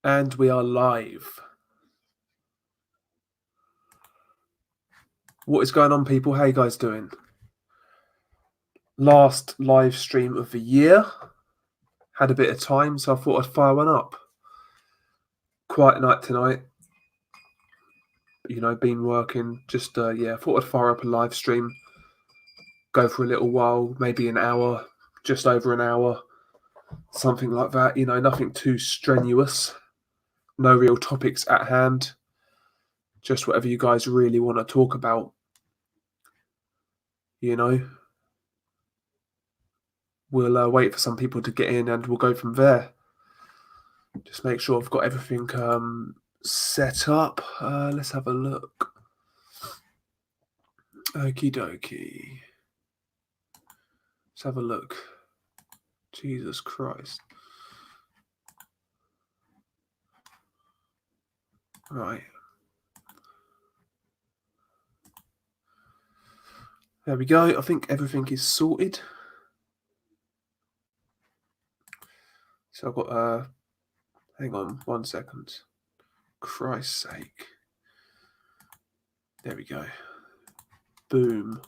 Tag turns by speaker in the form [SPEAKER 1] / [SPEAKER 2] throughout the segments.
[SPEAKER 1] And we are live. What is going on, people? How you guys doing? Last live stream of the year. Had a bit of time, so I thought I'd fire one up. Quiet night tonight. Been working. Just, thought I'd fire up a live stream. Go for a little while, maybe an hour, just over an hour. Something like that. Nothing too strenuous. No real topics at hand. Just whatever you guys really want to talk about. We'll wait for some people to get in and we'll go from there. Just make sure I've got everything set up. Let's have a look. Okie dokie. Let's have a look. Jesus Christ. Right. There we go. I think everything is sorted. So I've got, hang on 1 second. Christ's sake. There we go. Boom.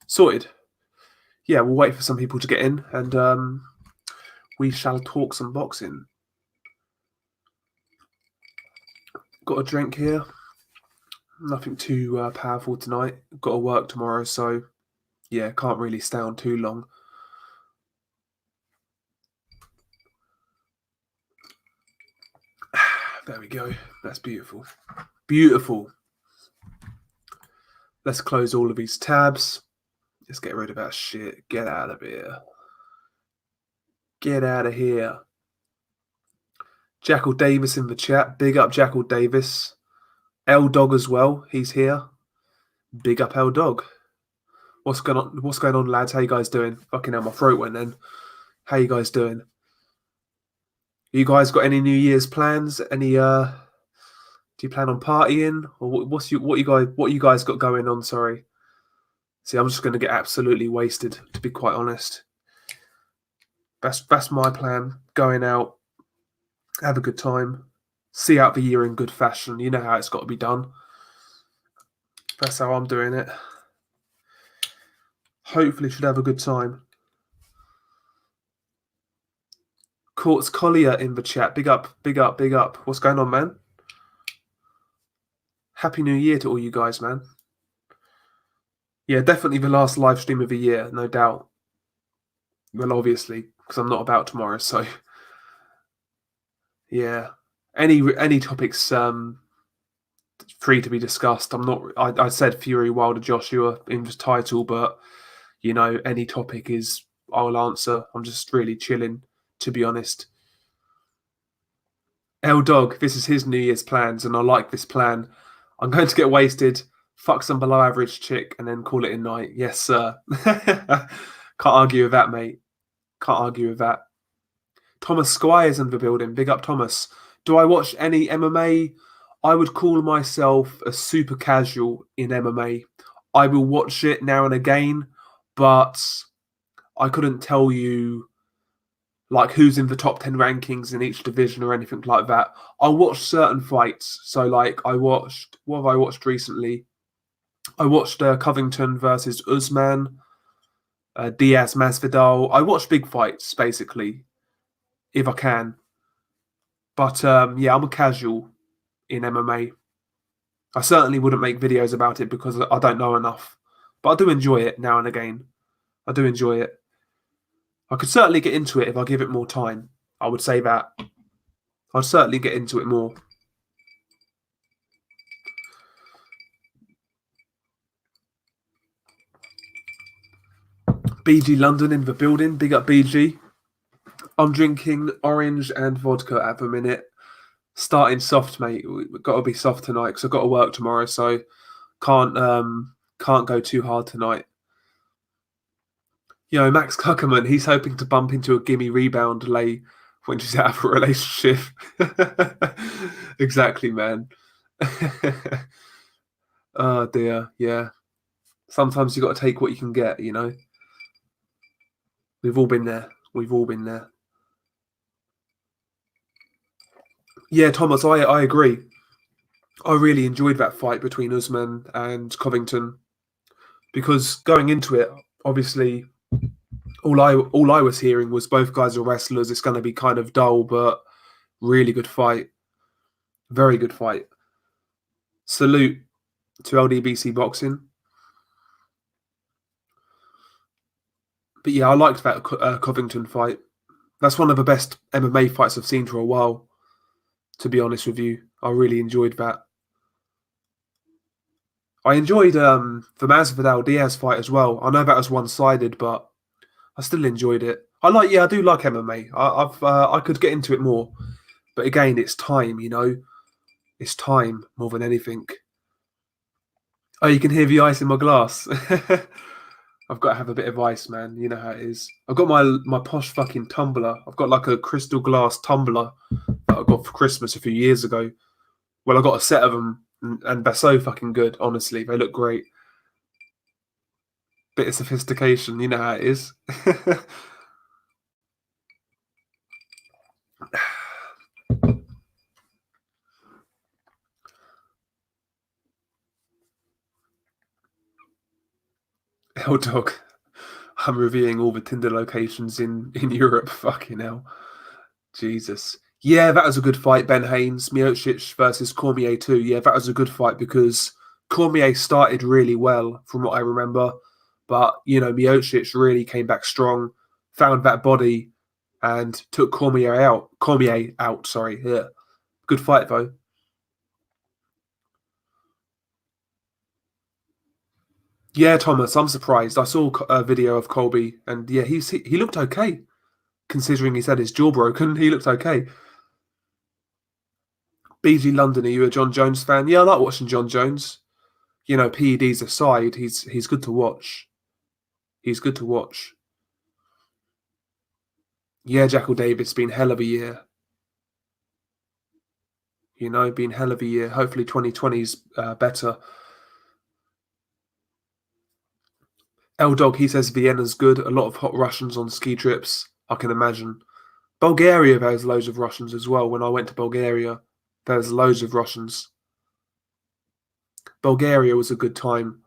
[SPEAKER 1] Sorted. Yeah, we'll wait for some people to get in and we shall talk some boxing. Got a drink here. Nothing too powerful tonight. Got to work tomorrow, so yeah, can't really stay on too long. There we go. That's beautiful. Beautiful. Let's close all of these tabs. Let's get rid of that shit. Get out of here. Get out of here. Jackal Davis in the chat. Big up Jackal Davis. L Dog as well. He's here. Big up L Dog. What's going on? What's going on, lads? How you guys doing? Fucking hell, my throat went then. How you guys doing? You guys got any New Year's plans? Any do you plan on partying? Or what you guys got going on, sorry? See, I'm just gonna get absolutely wasted, to be quite honest. That's my plan. Going out, have a good time, see out the year in good fashion. You know how it's got to be done. That's how I'm doing it. Hopefully should have a good time. Courts Collier in the chat. Big up, big up, big up. What's going on, man? Happy New Year to all you guys, man. Yeah, definitely the last live stream of the year, no doubt. Well, obviously, because I'm not about tomorrow, so yeah. Any topics free to be discussed. I'm not. I said Fury Wilder Joshua in the title, but any topic is I'll answer. I'm just really chilling, to be honest. L Dog, this is his New Year's plans, and I like this plan. I'm going to get wasted, fuck some below average chick, and then call it a night. Yes, sir. Can't argue with that, mate. Can't argue with that. Thomas Squire's in the building. Big up, Thomas. Do I watch any MMA? I would call myself a super casual in MMA. I will watch it now and again, but I couldn't tell you like who's in the top 10 rankings in each division or anything like that. I watched certain fights. So like what have I watched recently? I watched Covington versus Usman, Diaz Masvidal. I watch big fights basically, if I can. But yeah, I'm a casual in MMA. I certainly wouldn't make videos about it because I don't know enough. But I do enjoy it now and again. I do enjoy it. I could certainly get into it if I give it more time. I would say that. I'd certainly get into it more. BG London in the building. Big up BG. I'm drinking orange and vodka at the minute. Starting soft, mate. We've got to be soft tonight because I've got to work tomorrow, so can't go too hard tonight. Max Kuckerman, he's hoping to bump into a gimme rebound lay when she's out of a relationship. Exactly, man. Oh dear, yeah. Sometimes you got to take what you can get, We've all been there. We've all been there. Yeah, Thomas, I agree. I really enjoyed that fight between Usman and Covington because going into it, obviously, all I was hearing was both guys are wrestlers. It's going to be kind of dull, but really good fight, very good fight. Salute to LDBC boxing. But yeah, I liked that Covington fight. That's one of the best MMA fights I've seen for a while. To be honest with you, I really enjoyed that. I enjoyed the Masvidal Diaz fight as well. I know that was one-sided, but I still enjoyed it. I do like MMA. I could get into it more, but again, it's time. It's time more than anything. Oh, you can hear the ice in my glass. I've got to have a bit of ice, man. You know how it is. I've got my posh fucking tumbler. I've got like a crystal glass tumbler that I got for Christmas a few years ago. Well, I got a set of them, and they're so fucking good. Honestly, they look great. Bit of sophistication, you know how it is. Hell, dog. I'm reviewing all the Tinder locations in Europe. Fucking hell, Jesus. Yeah, that was a good fight. Ben Haynes, Miocic versus Cormier too. Yeah, that was a good fight because Cormier started really well, from what I remember. But Miocic really came back strong, found that body, and took Cormier out. Cormier out. Sorry. Yeah, good fight though. Yeah, Thomas, I'm surprised. I saw a video of Colby, and yeah, he looked okay considering he's had his jaw broken. He looked okay. BG London, are you a John Jones fan? Yeah, I like watching John Jones. PEDs aside, he's good to watch. He's good to watch. Yeah, Jackal Davis been hell of a year. Been hell of a year. Hopefully 2020's better. L Dog, he says Vienna's good. A lot of hot Russians on ski trips. I can imagine. Bulgaria, there's loads of Russians as well. When I went to Bulgaria, there's loads of Russians. Bulgaria was a good time.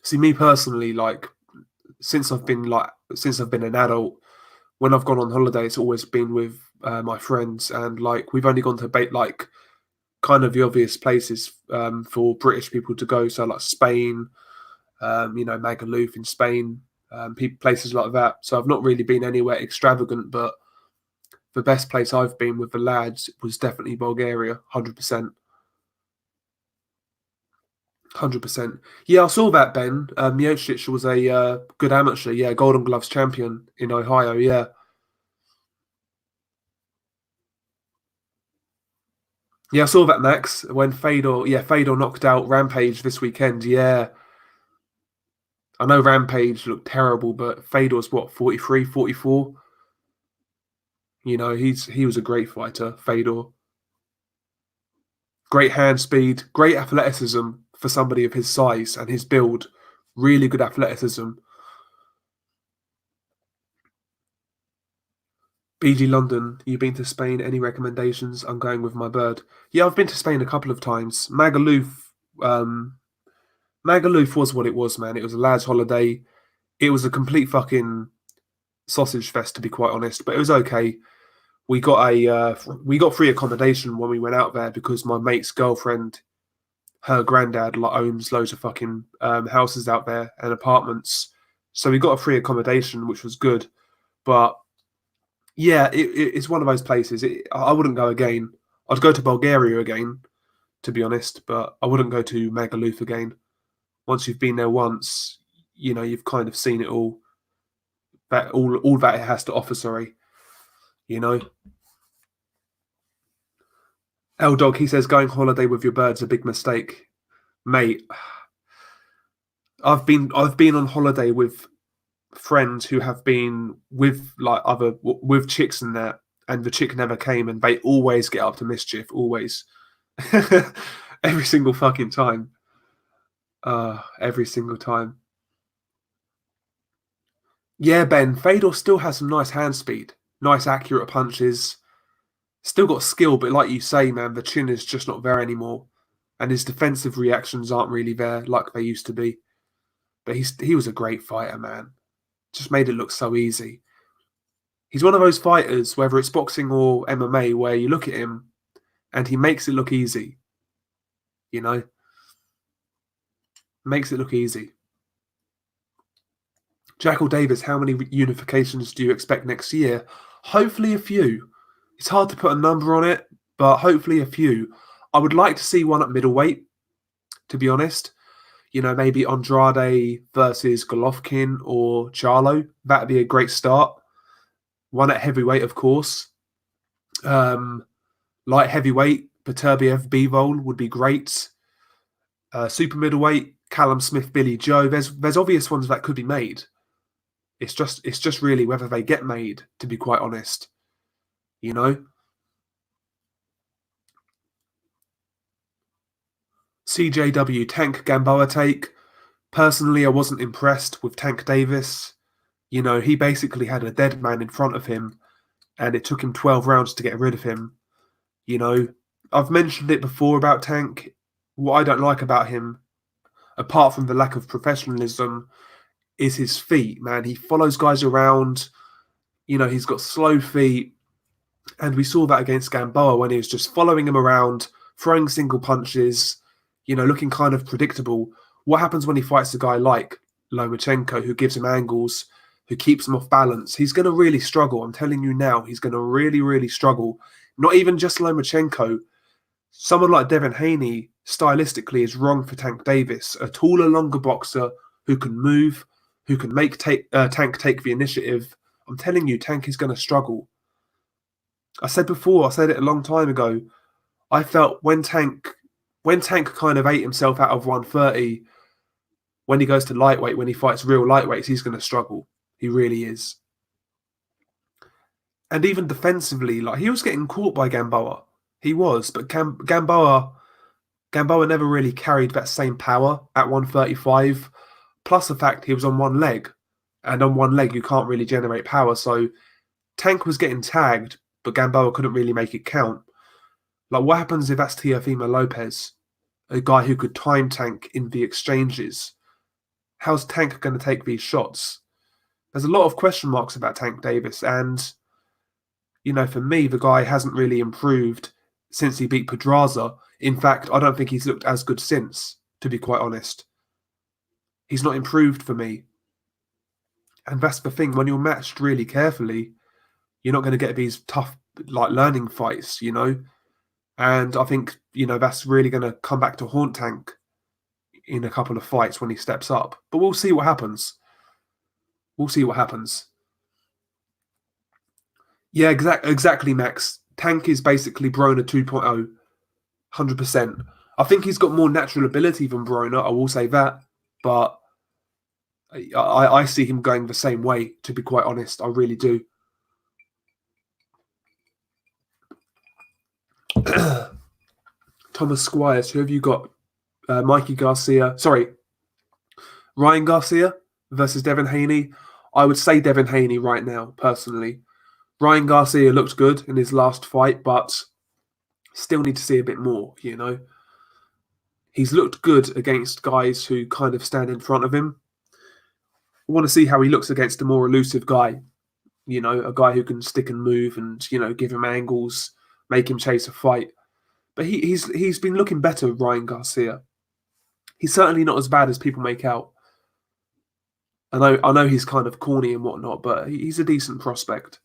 [SPEAKER 1] See, me personally, like since I've been an adult, when I've gone on holiday, it's always been with my friends, and like we've only gone to like kind of the obvious places for British people to go. So like Spain, Magaluf in Spain, places like that. So I've not really been anywhere extravagant, but the best place I've been with the lads was definitely Bulgaria, 100%. 100%. Yeah, I saw that, Ben. Miocic was a good amateur. Yeah, Golden Gloves champion in Ohio. Yeah. Yeah, I saw that, Max, when Fedor knocked out Rampage this weekend. Yeah. I know Rampage looked terrible, but Fedor's what, 43, 44? He was a great fighter, Fedor. Great hand speed, great athleticism for somebody of his size and his build. Really good athleticism. BG London, you've been to Spain. Any recommendations? I'm going with my bird. Yeah, I've been to Spain a couple of times. Um, Magaluf was what it was, man. It was a lad's holiday. It was a complete fucking sausage fest, to be quite honest. But it was okay. We got free accommodation when we went out there because my mate's girlfriend, her granddad, owns loads of fucking houses out there and apartments. So we got a free accommodation, which was good. But yeah, it's one of those places. I wouldn't go again. I'd go to Bulgaria again, to be honest, but I wouldn't go to Magaluf again. Once you've been there once, you've kind of seen it all. That all that it has to offer. Sorry, you know. L Dog, he says going holiday with your bird's a big mistake, mate. I've been on holiday with friends who have been with with chicks and that, and the chick never came, and they always get up to mischief, always, every single fucking time, every single time. Yeah, Ben Fedor still has some nice hand speed, nice accurate punches. Still got skill, but like you say, man, the chin is just not there anymore. And his defensive reactions aren't really there like they used to be. But he was a great fighter, man. Just made it look so easy. He's one of those fighters, whether it's boxing or MMA, where you look at him and he makes it look easy. You know? Makes it look easy. Jackal Davis, how many unifications do you expect next year? Hopefully a few. It's hard to put a number on it, but hopefully a few. I would like to see one at middleweight, to be honest. You know, maybe Andrade versus Golovkin or Charlo. That'd be a great start. One at heavyweight, of course. Light heavyweight, Beterbiev, Bivol would be great. Super middleweight, Callum Smith, Billy Joe. There's obvious ones that could be made. It's just really whether they get made, to be quite honest. You know? CJW, Tank Gamboa take. Personally, I wasn't impressed with Tank Davis. You know, he basically had a dead man in front of him, and it took him 12 rounds to get rid of him. You know, I've mentioned it before about Tank. What I don't like about him, apart from the lack of professionalism, is his feet, man. He follows guys around. You know, he's got slow feet. And we saw that against Gamboa when he was just following him around, throwing single punches, you know, looking kind of predictable. What happens when he fights a guy like Lomachenko, who gives him angles, who keeps him off balance? He's going to really struggle. I'm telling you now, he's going to really, really struggle. Not even just Lomachenko. Someone like Devin Haney, stylistically, is wrong for Tank Davis. A taller, longer boxer who can move, who can make Tank take the initiative. I'm telling you, Tank is going to struggle. I said it a long time ago, I felt when Tank kind of ate himself out of 130, when he goes to lightweight, when he fights real lightweights, he's going to struggle. He really is. And even defensively, like, he was getting caught by Gamboa. He was, but Gamboa never really carried that same power at 135. Plus the fact he was on one leg, and on one leg you can't really generate power. So Tank was getting tagged, but Gamboa couldn't really make it count. Like, what happens if that's Teofimo Lopez, a guy who could time Tank in the exchanges? How's Tank going to take these shots? There's a lot of question marks about Tank Davis, and, you know, for me, the guy hasn't really improved since he beat Pedraza. In fact, I don't think he's looked as good since, to be quite honest. He's not improved for me. And that's the thing, when you're matched really carefully, you're not going to get these tough, like, learning fights, you know? And I think, you know, that's really going to come back to haunt Tank in a couple of fights when he steps up. But we'll see what happens. We'll see what happens. Yeah, exactly, Max. Tank is basically Broner 2.0, 100%. I think he's got more natural ability than Broner, I will say that. But I see him going the same way, to be quite honest. I really do. Thomas Squires, who have you got? Mikey Garcia. Sorry, Ryan Garcia versus Devin Haney. I would say Devin Haney right now, personally. Ryan Garcia looked good in his last fight, but still need to see a bit more, you know? He's looked good against guys who kind of stand in front of him. I want to see how he looks against a more elusive guy, you know, a guy who can stick and move and, you know, give him angles, make him chase a fight. But he's been looking better, Ryan Garcia. He's certainly not as bad as people make out. I know he's kind of corny and whatnot, but he's a decent prospect.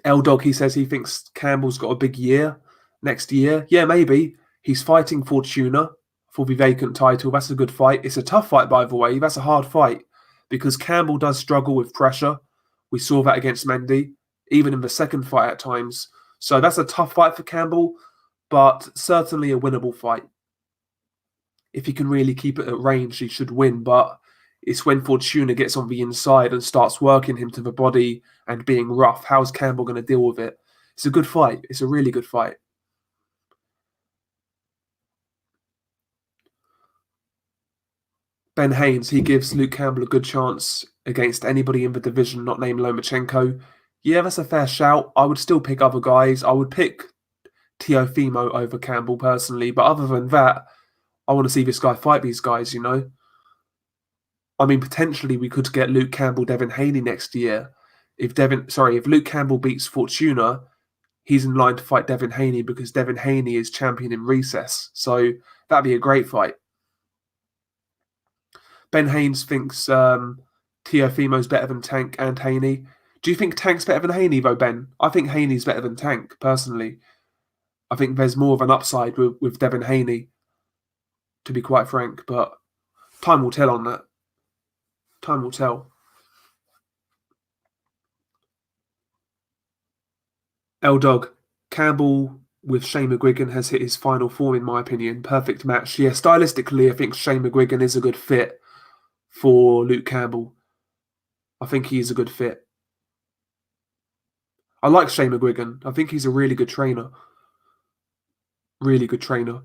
[SPEAKER 1] L-Dog, he says he thinks Campbell's got a big year next year. Yeah, maybe. He's fighting Fortuna for the vacant title. That's a good fight. It's a tough fight, by the way. That's a hard fight because Campbell does struggle with pressure. We saw that against Mendy, even in the second fight at times. So that's a tough fight for Campbell, but certainly a winnable fight. If he can really keep it at range, he should win. But it's when Fortuna gets on the inside and starts working him to the body and being rough. How's Campbell going to deal with it? It's a good fight. It's a really good fight. Ben Haynes, he gives Luke Campbell a good chance against anybody in the division not named Lomachenko. Yeah, that's a fair shout. I would still pick other guys. I would pick Teofimo over Campbell personally, but other than that, I want to see this guy fight these guys, you know? I mean, potentially we could get Luke Campbell, Devin Haney next year. If Luke Campbell beats Fortuna, he's in line to fight Devin Haney because Devin Haney is champion in recess. So that'd be a great fight. Ben Haynes thinks Teofimo's better than Tank and Haney. Do you think Tank's better than Haney, though, Ben? I think Haney's better than Tank, personally. I think there's more of an upside with Devin Haney, to be quite frank, but time will tell on that. Time will tell. L-Dog, Campbell with Shane McGuigan has hit his final form, in my opinion. Perfect match. Yeah, stylistically, I think Shane McGuigan is a good fit for Luke Campbell. I think he's a good fit. I like Shane McGuigan. I think he's a really good trainer. Really good trainer.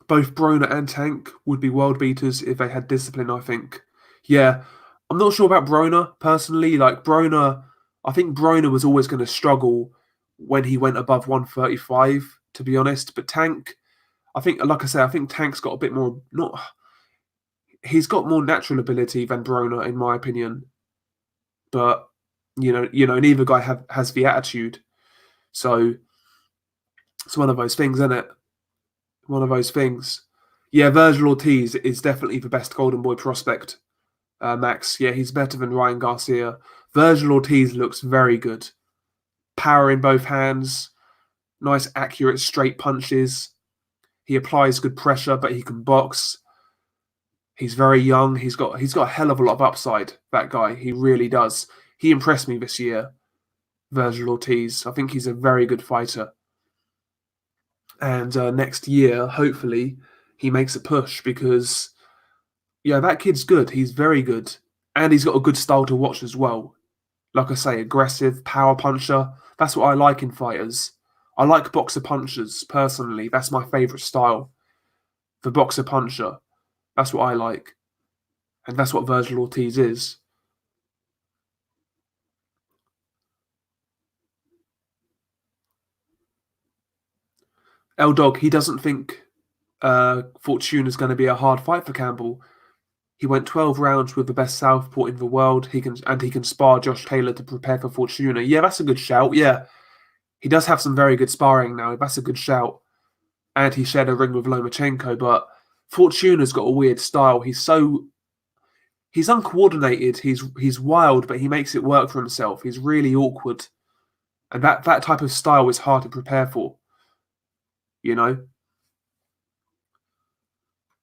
[SPEAKER 1] Both Broner and Tank would be world beaters if they had discipline, I think. Yeah, I'm not sure about Broner personally. Like Broner, I think Broner was always going to struggle when he went above 135, to be honest. But Tank, I think, like I say, I think Tank's got a bit more. Not, he's got more natural ability than Broner, in my opinion. But neither guy has the attitude. So it's one of those things, isn't it? One of those things. Yeah, Virgil Ortiz is definitely the best Golden Boy prospect. Max, yeah, he's better than Ryan Garcia. Virgil Ortiz looks very good. Power in both hands, nice, accurate, straight punches. He applies good pressure, but he can box. He's very young. He's got a hell of a lot of upside. That guy, he really does. He impressed me this year, Virgil Ortiz. I think he's a very good fighter. And next year, hopefully, he makes a push because, yeah, that kid's good. He's very good. And he's got a good style to watch as well. Like I say, aggressive, power puncher. That's what I like in fighters. I like boxer punchers, personally. That's my favourite style. The boxer puncher. That's what I like. And that's what Virgil Ortiz is. L-Dog, he doesn't think Fortune is going to be a hard fight for Campbell. He went 12 rounds with the best southpaw in the world. He can spar Josh Taylor to prepare for Fortuna. Yeah, that's a good shout. Yeah, he does have some very good sparring now. That's a good shout. And he shared a ring with Lomachenko, but Fortuna's got a weird style. He's uncoordinated. He's wild, but he makes it work for himself. He's really awkward, and that type of style is hard to prepare for. You know.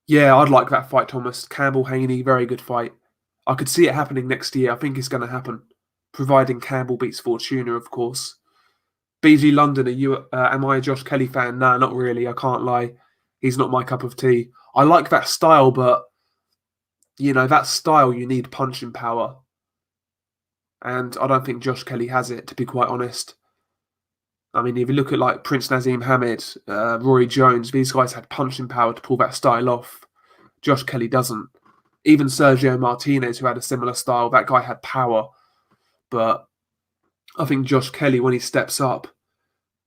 [SPEAKER 1] Yeah, I'd like that fight, Thomas. Campbell Haney, very good fight. I could see it happening next year. I think it's going to happen, providing Campbell beats Fortuna, of course. BG London, am I a Josh Kelly fan? Nah, not really. I can't lie. He's not my cup of tea. I like that style, but that style you need punching power, and I don't think Josh Kelly has it. To be quite honest, I mean, if you look at like Prince Nazim Hamid, Rory Jones, these guys had punching power to pull that style off. Josh Kelly doesn't. Even Sergio Martinez, who had a similar style, that guy had power. But I think Josh Kelly, when he steps up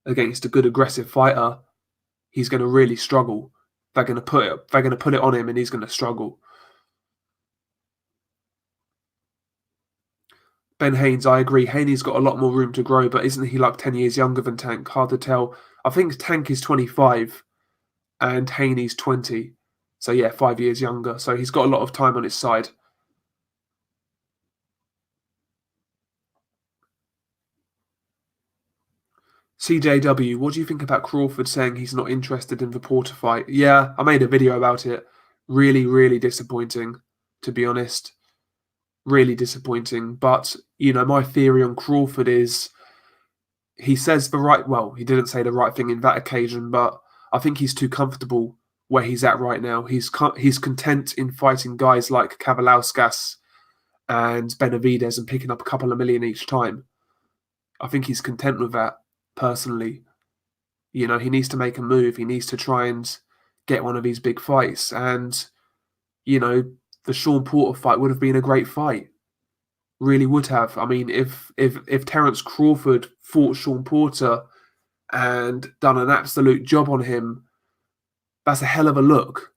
[SPEAKER 1] against a good aggressive fighter, he's going to really struggle. They're going to put it on him, and he's going to struggle. Ben Haynes, I agree. Haney's got a lot more room to grow, but isn't he like 10 years younger than Tank? Hard to tell. I think Tank is 25 and Haney's 20. So yeah, 5 years younger. So he's got a lot of time on his side. CJW, what do you think about Crawford saying he's not interested in the Porter fight? Yeah, I made a video about it. Really, really disappointing, to be honest. Really disappointing. But, my theory on Crawford is he says he didn't say the right thing in that occasion, but I think he's too comfortable where he's at right now. He's content in fighting guys like Kavalauskas and Benavides and picking up a couple of million each time. I think he's content with that, personally. He needs to make a move. He needs to try and get one of these big fights. And, the Sean Porter fight would have been a great fight. Really would have. I mean, if Terence Crawford fought Sean Porter and done an absolute job on him, that's a hell of a look.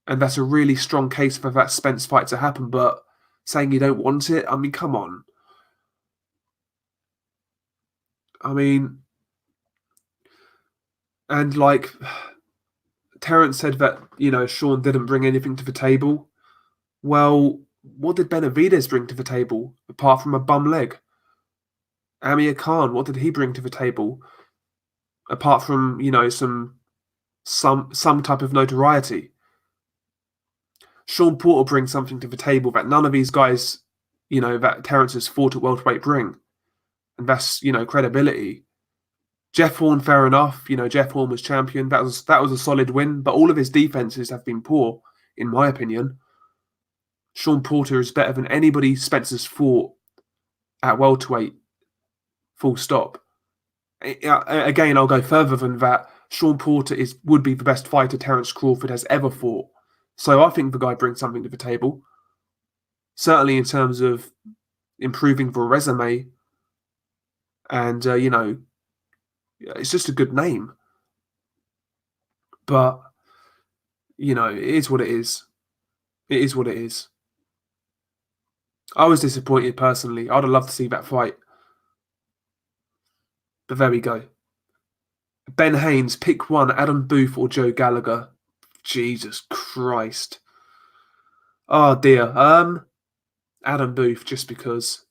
[SPEAKER 1] And that's a really strong case for that Spence fight to happen. But saying you don't want it, I mean, come on. I mean, and like Terence said that, Sean didn't bring anything to the table. Well, what did Benavidez bring to the table apart from a bum leg? Amir Khan, what did he bring to the table apart from, some type of notoriety? Sean Porter brings something to the table that none of these guys, that Terence has fought at welterweight bring. And that's, credibility. Jeff Horn, fair enough. Jeff Horn was champion. That was a solid win, but all of his defenses have been poor, in my opinion. Sean Porter is better than anybody Spencer's fought at welterweight. Full stop. Again, I'll go further than that. Sean Porter would be the best fighter Terence Crawford has ever fought. So I think the guy brings something to the table. Certainly in terms of improving the resume. And, it's just a good name. But, it is what it is. It is what it is. I was disappointed personally. I'd have loved to see that fight. But there we go. Ben Haynes, pick one, Adam Booth or Joe Gallagher. Jesus Christ. Oh dear. Adam Booth, just because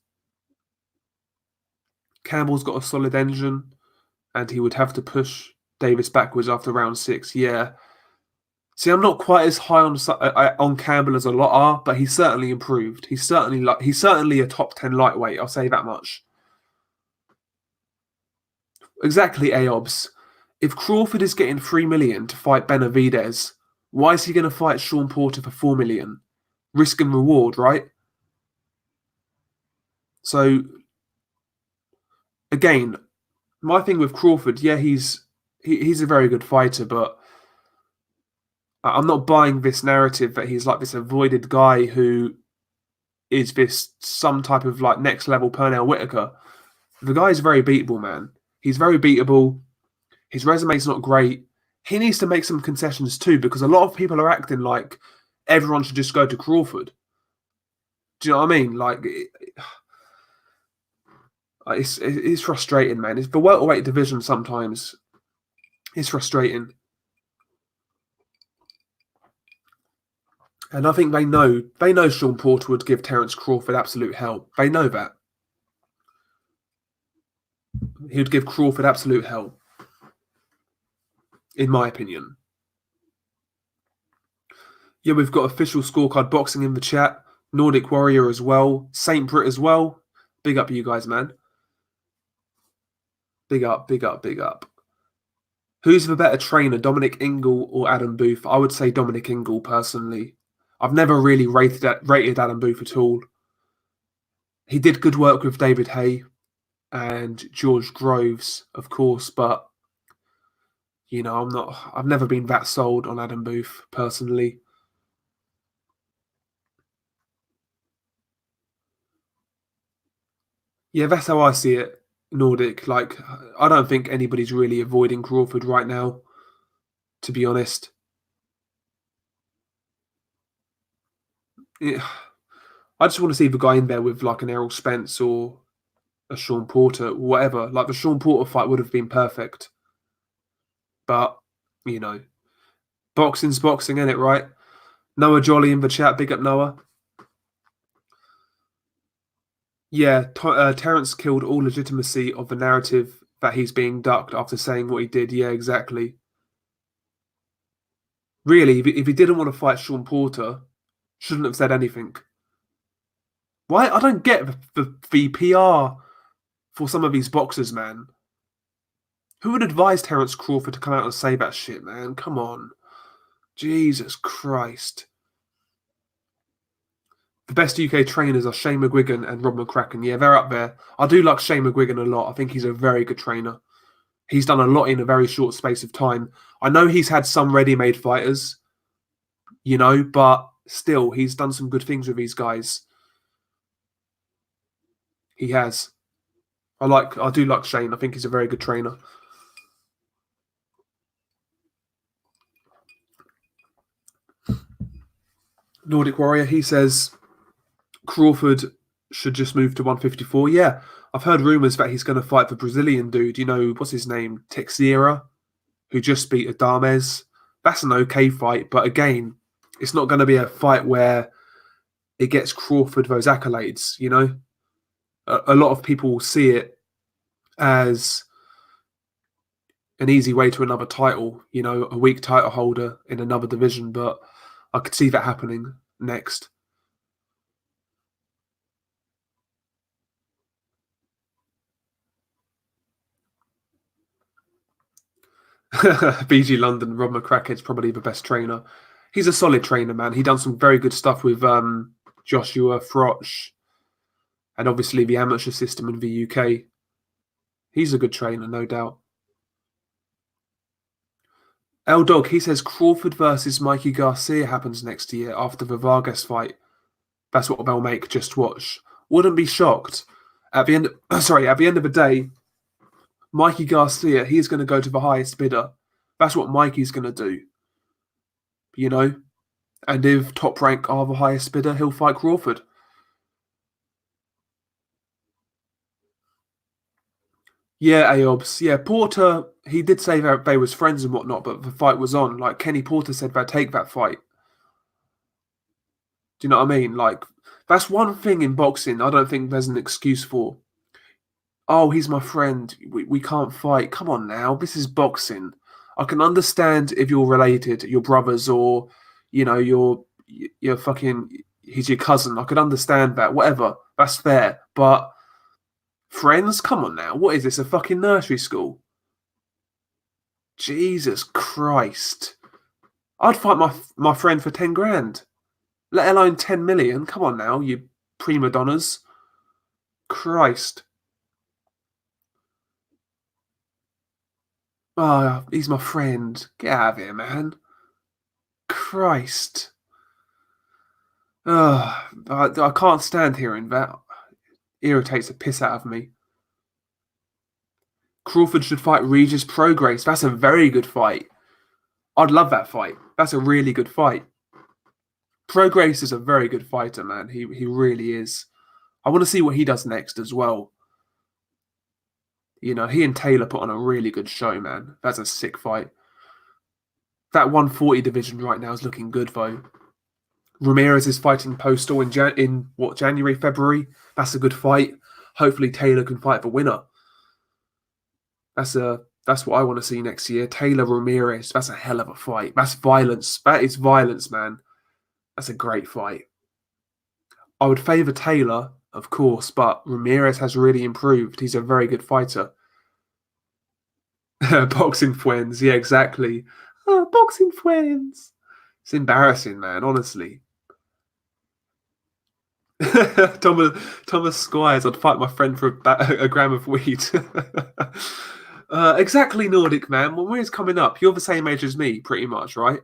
[SPEAKER 1] Campbell's got a solid engine and he would have to push Davis backwards after round 6. Yeah. See, I'm not quite as high on Campbell as a lot are, but he's certainly improved. He's certainly a top 10 lightweight. I'll say that much. Exactly, Aobs. If Crawford is getting $3 million to fight Benavidez, why is he going to fight Sean Porter for $4 million? Risk and reward, right? So, again, my thing with Crawford, yeah, he's a very good fighter, but I'm not buying this narrative that he's like this avoided guy who is this some type of like next level Pernell Whitaker. The guy's very beatable, man. He's very beatable. His resume's not great. He needs to make some concessions too, because a lot of people are acting like everyone should just go to Crawford. Do you know what I mean? Like, it's frustrating, man. It's the welterweight division sometimes. It's frustrating. And I think they know Sean Porter would give Terence Crawford absolute hell. They know that. He would give Crawford absolute hell, in my opinion. Yeah, we've got official scorecard boxing in the chat. Nordic Warrior as well. Saint Brit as well. Big up you guys, man. Big up, big up, big up. Who's the better trainer, Dominic Ingle or Adam Booth? I would say Dominic Ingle, personally. I've never really rated Adam Booth at all. He did good work with David Haye and George Groves, of course, but I've never been that sold on Adam Booth, personally. Yeah, that's how I see it, Nordic. Like, I don't think anybody's really avoiding Crawford right now, to be honest. I just want to see the guy in there with like an Errol Spence or a Sean Porter, whatever. Like the Sean Porter fight would have been perfect. But, boxing's boxing, isn't it, right? Noah Jolly in the chat. Big up, Noah. Yeah, Terence killed all legitimacy of the narrative that he's being ducked after saying what he did. Yeah, exactly. Really, if he didn't want to fight Sean Porter, shouldn't have said anything. Why? I don't get the PR for some of these boxers, man. Who would advise Terence Crawford to come out and say that shit, man? Come on. Jesus Christ. The best UK trainers are Shane McGuigan and Rob McCracken. Yeah, they're up there. I do like Shane McGuigan a lot. I think he's a very good trainer. He's done a lot in a very short space of time. I know he's had some ready-made fighters, but still, he's done some good things with these guys. He has. I do like Shane. I think he's a very good trainer. Nordic Warrior, he says Crawford should just move to 154. Yeah, I've heard rumours that he's going to fight the Brazilian dude. You know, what's his name? Teixeira, who just beat Adames. That's an okay fight, but again, it's not going to be a fight where it gets Crawford those accolades, you know? A lot of people will see it as an easy way to another title, you know, a weak title holder in another division, but I could see that happening next. BG London, Rob McCrackett's probably the best trainer. He's a solid trainer, man. He done some very good stuff with Joshua Froch and obviously the amateur system in the UK. He's a good trainer, no doubt. L Dog, he says Crawford versus Mikey Garcia happens next year after the Vargas fight. That's what they'll make. Just watch. Wouldn't be shocked. At the end, at the end of the day, Mikey Garcia, he's going to go to the highest bidder. That's what Mikey's going to do. You know, and if Top Rank are the highest bidder, he'll fight Crawford. Yeah, Aobs. Yeah, Porter, he did say that they was friends and whatnot, but the fight was on. Like, Kenny Porter said they'd take that fight. Do you know what I mean? Like, that's one thing in boxing I don't think there's an excuse for. Oh, he's my friend. We can't fight. Come on now. This is boxing. I can understand if you're related, your brothers, or, you know, you're fucking, he's your cousin. I could understand that. Whatever. That's fair. But friends? Come on now. What is this? A fucking nursery school? Jesus Christ. I'd fight my friend for 10 grand, let alone 10 million. Come on now, you prima donnas. Christ. Oh, he's my friend. Get out of here, man. Christ. Oh, I can't stand hearing that. Irritates the piss out of me. Crawford should fight Regis Prograis. That's a very good fight. I'd love that fight. That's a really good fight. Prograis is a very good fighter, man. He really is. I want to see what he does next as well. You know, he and Taylor put on a really good show, man. That's a sick fight. That 140 division right now is looking good, though. Ramirez is fighting Postal in January, February. That's a good fight. Hopefully Taylor can fight the winner. That's what I want to see next year. Taylor Ramirez. That's a hell of a fight. That's violence. That is violence, man. That's a great fight. I would favour Taylor, of course, but Ramirez has really improved. He's a very good fighter. Boxing friends, yeah, exactly. Oh, boxing friends. It's embarrassing, man, honestly. Thomas Squires, I'd fight my friend for a gram of weed. Exactly, Nordic, man. When we're coming up, you're the same age as me, pretty much, right?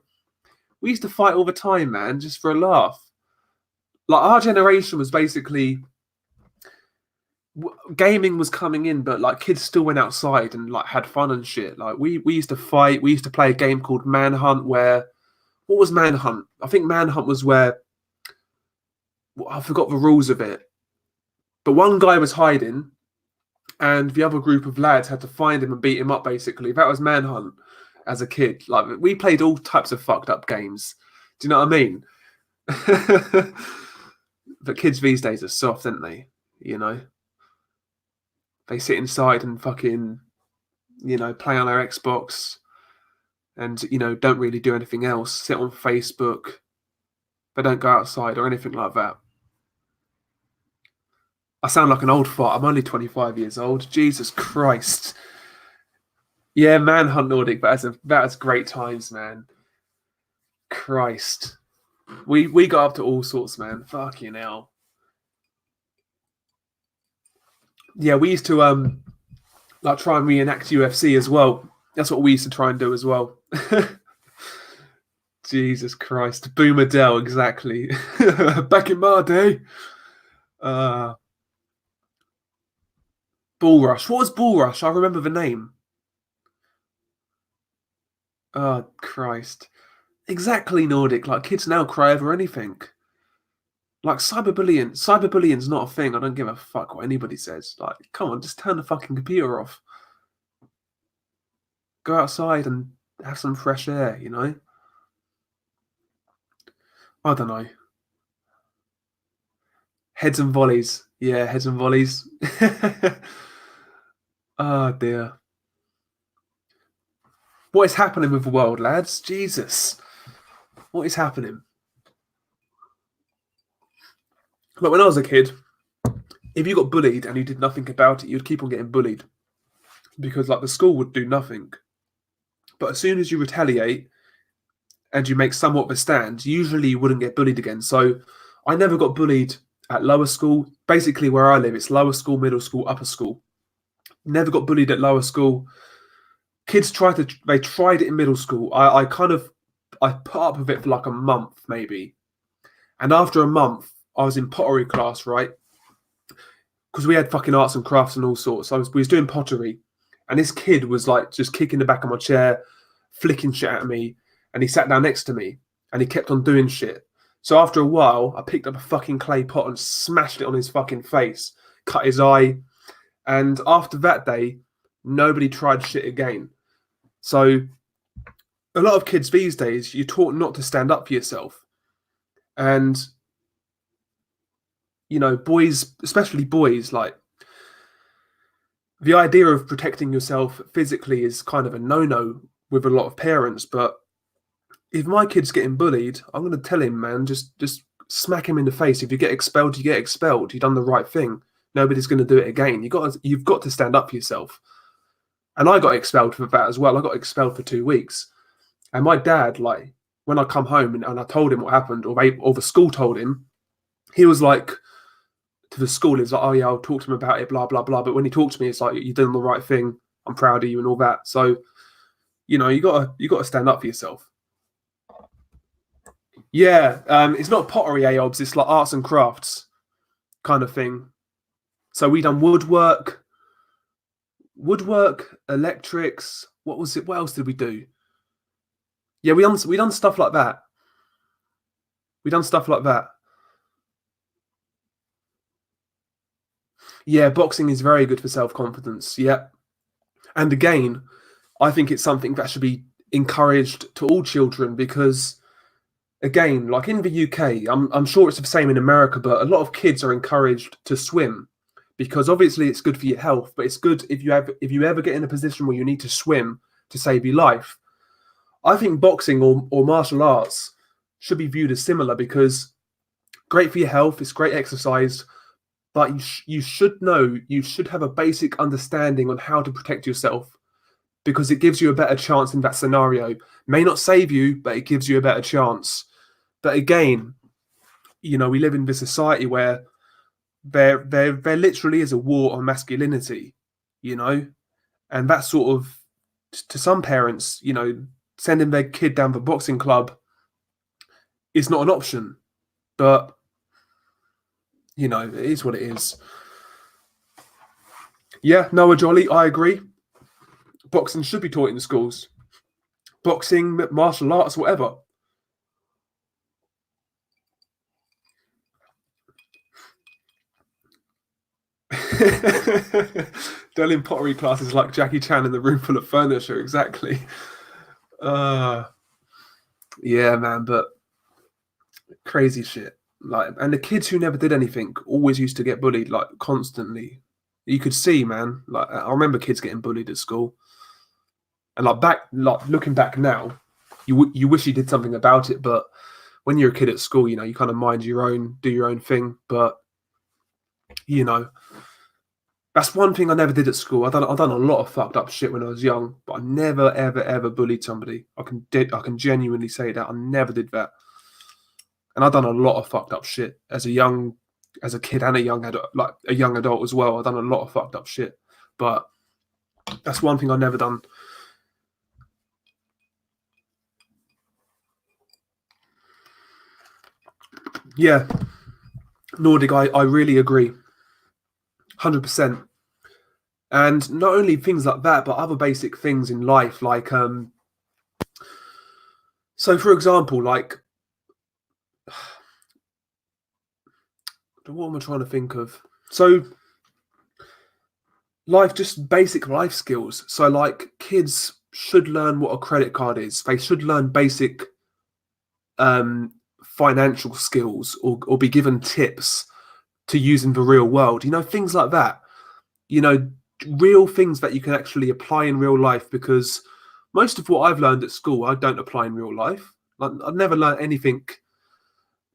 [SPEAKER 1] We used to fight all the time, man, just for a laugh. Like, our generation was basically gaming was coming in, but like kids still went outside and like had fun and shit. Like we used to fight. We used to play a game called Manhunt. Where what was Manhunt? I think Manhunt was where I forgot the rules of it, but one guy was hiding, and the other group of lads had to find him and beat him up. Basically, that was Manhunt as a kid. Like we played all types of fucked up games. Do you know what I mean? But kids these days are soft, aren't they? You know. They sit inside and fucking, you know, play on their Xbox and, you know, don't really do anything else. Sit on Facebook. They don't go outside or anything like that. I sound like an old fart. I'm only 25 years old. Jesus Christ. Yeah, Manhunt Nordic, but that's great times, man. Christ. We got up to all sorts, man. Fucking hell. Yeah, we used to like try and reenact UFC as well. That's what we used to try and do as well. Jesus Christ. Boomer Dell, exactly. Back in my day. Bull Rush. What was Bull Rush? I remember the name. Oh, Christ. Exactly, Nordic. Like, kids now cry over anything. Like, cyberbullying's not a thing. I don't give a fuck what anybody says. Like, come on, just turn the fucking computer off. Go outside and have some fresh air, you know? I don't know. Heads and volleys. Yeah, heads and volleys. Oh, dear. What is happening with the world, lads? Jesus. What is happening? Like, when I was a kid, if you got bullied and you did nothing about it, you'd keep on getting bullied. Because, like, the school would do nothing. But as soon as you retaliate and you make somewhat of a stand, usually you wouldn't get bullied again. So I never got bullied at lower school. Basically, where I live, it's lower school, middle school, upper school. Never got bullied at lower school. Kids tried it in middle school. I put up with it for like a month, maybe. And after a month, I was in pottery class, right? Because we had fucking arts and crafts and all sorts. We was doing pottery. And this kid was like just kicking the back of my chair, flicking shit at me. And he sat down next to me and he kept on doing shit. So after a while, I picked up a fucking clay pot and smashed it on his fucking face, cut his eye. And after that day, nobody tried shit again. So a lot of kids these days, you're taught not to stand up for yourself. And, you know, boys, especially boys, like, the idea of protecting yourself physically is kind of a no-no with a lot of parents. But if my kid's getting bullied, I'm going to tell him, man, just smack him in the face. If you get expelled, you get expelled. You've done the right thing. Nobody's going to do it again. You've got to stand up for yourself. And I got expelled for that as well. I got expelled for 2 weeks. And my dad, like, when I come home and I told him what happened, or the school told him, he was like, to the school, he's like, oh yeah, I'll talk to him about it, blah, blah, blah. But when he talked to me, it's like, you're doing the right thing. I'm proud of you and all that. So, you know, you gotta stand up for yourself. Yeah, it's not pottery, AOBs, it's like arts and crafts kind of thing. So we done woodwork, electrics. What was it? What else did we do? Yeah, we done stuff like that. We done stuff like that. Yeah, boxing is very good for self-confidence. Yeah. And again, I think it's something that should be encouraged to all children because, again, like in the UK, I'm sure it's the same in America, but a lot of kids are encouraged to swim because obviously it's good for your health, but it's good if you ever get in a position where you need to swim to save your life. I think boxing or martial arts should be viewed as similar because great for your health, it's great exercise, but you should have a basic understanding on how to protect yourself because it gives you a better chance in that scenario. May not save you, but it gives you a better chance. But again, you know, we live in this society where there literally is a war on masculinity, you know, and that sort of, to some parents, you know, sending their kid down the boxing club is not an option. But, you know, it is what it is. Yeah, Noah Jolly, I agree. Boxing should be taught in the schools. Boxing, martial arts, whatever. Delin pottery classes like Jackie Chan in the room full of furniture, exactly. Yeah, man, but crazy shit. Like, and the kids who never did anything always used to get bullied, like, constantly. You could see, man. Like, I remember kids getting bullied at school, and like looking back now, you wish you did something about it. But when you're a kid at school, you know, you kind of mind your own, do your own thing. But you know, that's one thing I never did at school. I done a lot of fucked up shit when I was young, but I never ever bullied somebody. I can genuinely say that I never did that. And I've done a lot of fucked up shit as a kid and a young adult as well. I've done a lot of fucked up shit, but that's one thing I've never done. Yeah, Nordic, I really agree, 100%. And not only things like that, but other basic things in life, like so for example, like what am I trying to think of? So just basic life skills. So like kids should learn what a credit card is. They should learn basic um financial skills, or be given tips to use in the real world. Things like that. You know, real things that you can actually apply in real life, because most of what I've learned at school, I don't apply in real life. Like, I've never learned anything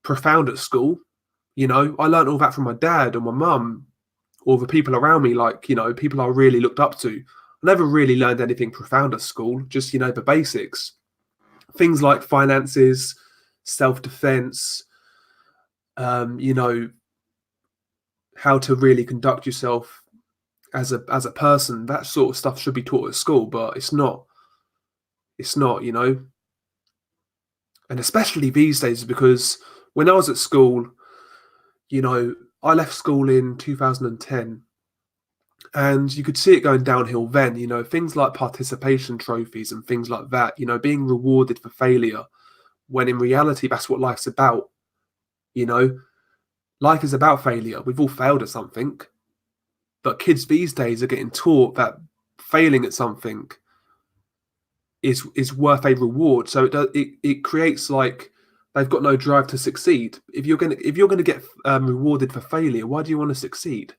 [SPEAKER 1] profound at school. I learned all that from my dad and my mum, or the people around me, like, people I really looked up to. I never really learned anything profound at school, just, the basics. Things like finances, self-defense, you know, how to really conduct yourself as a person. That sort of stuff should be taught at school, but it's not. It's not, and especially these days, because when I was at school, I left school in 2010, and you could see it going downhill then. Things like participation trophies and things like that, being rewarded for failure, when in reality that's what life's about. Life is about failure. We've all failed at something, but kids these days are getting taught that failing at something is worth a reward. So it creates, like, they've got no drive to succeed. If you're gonna get rewarded for failure, why do you want to succeed?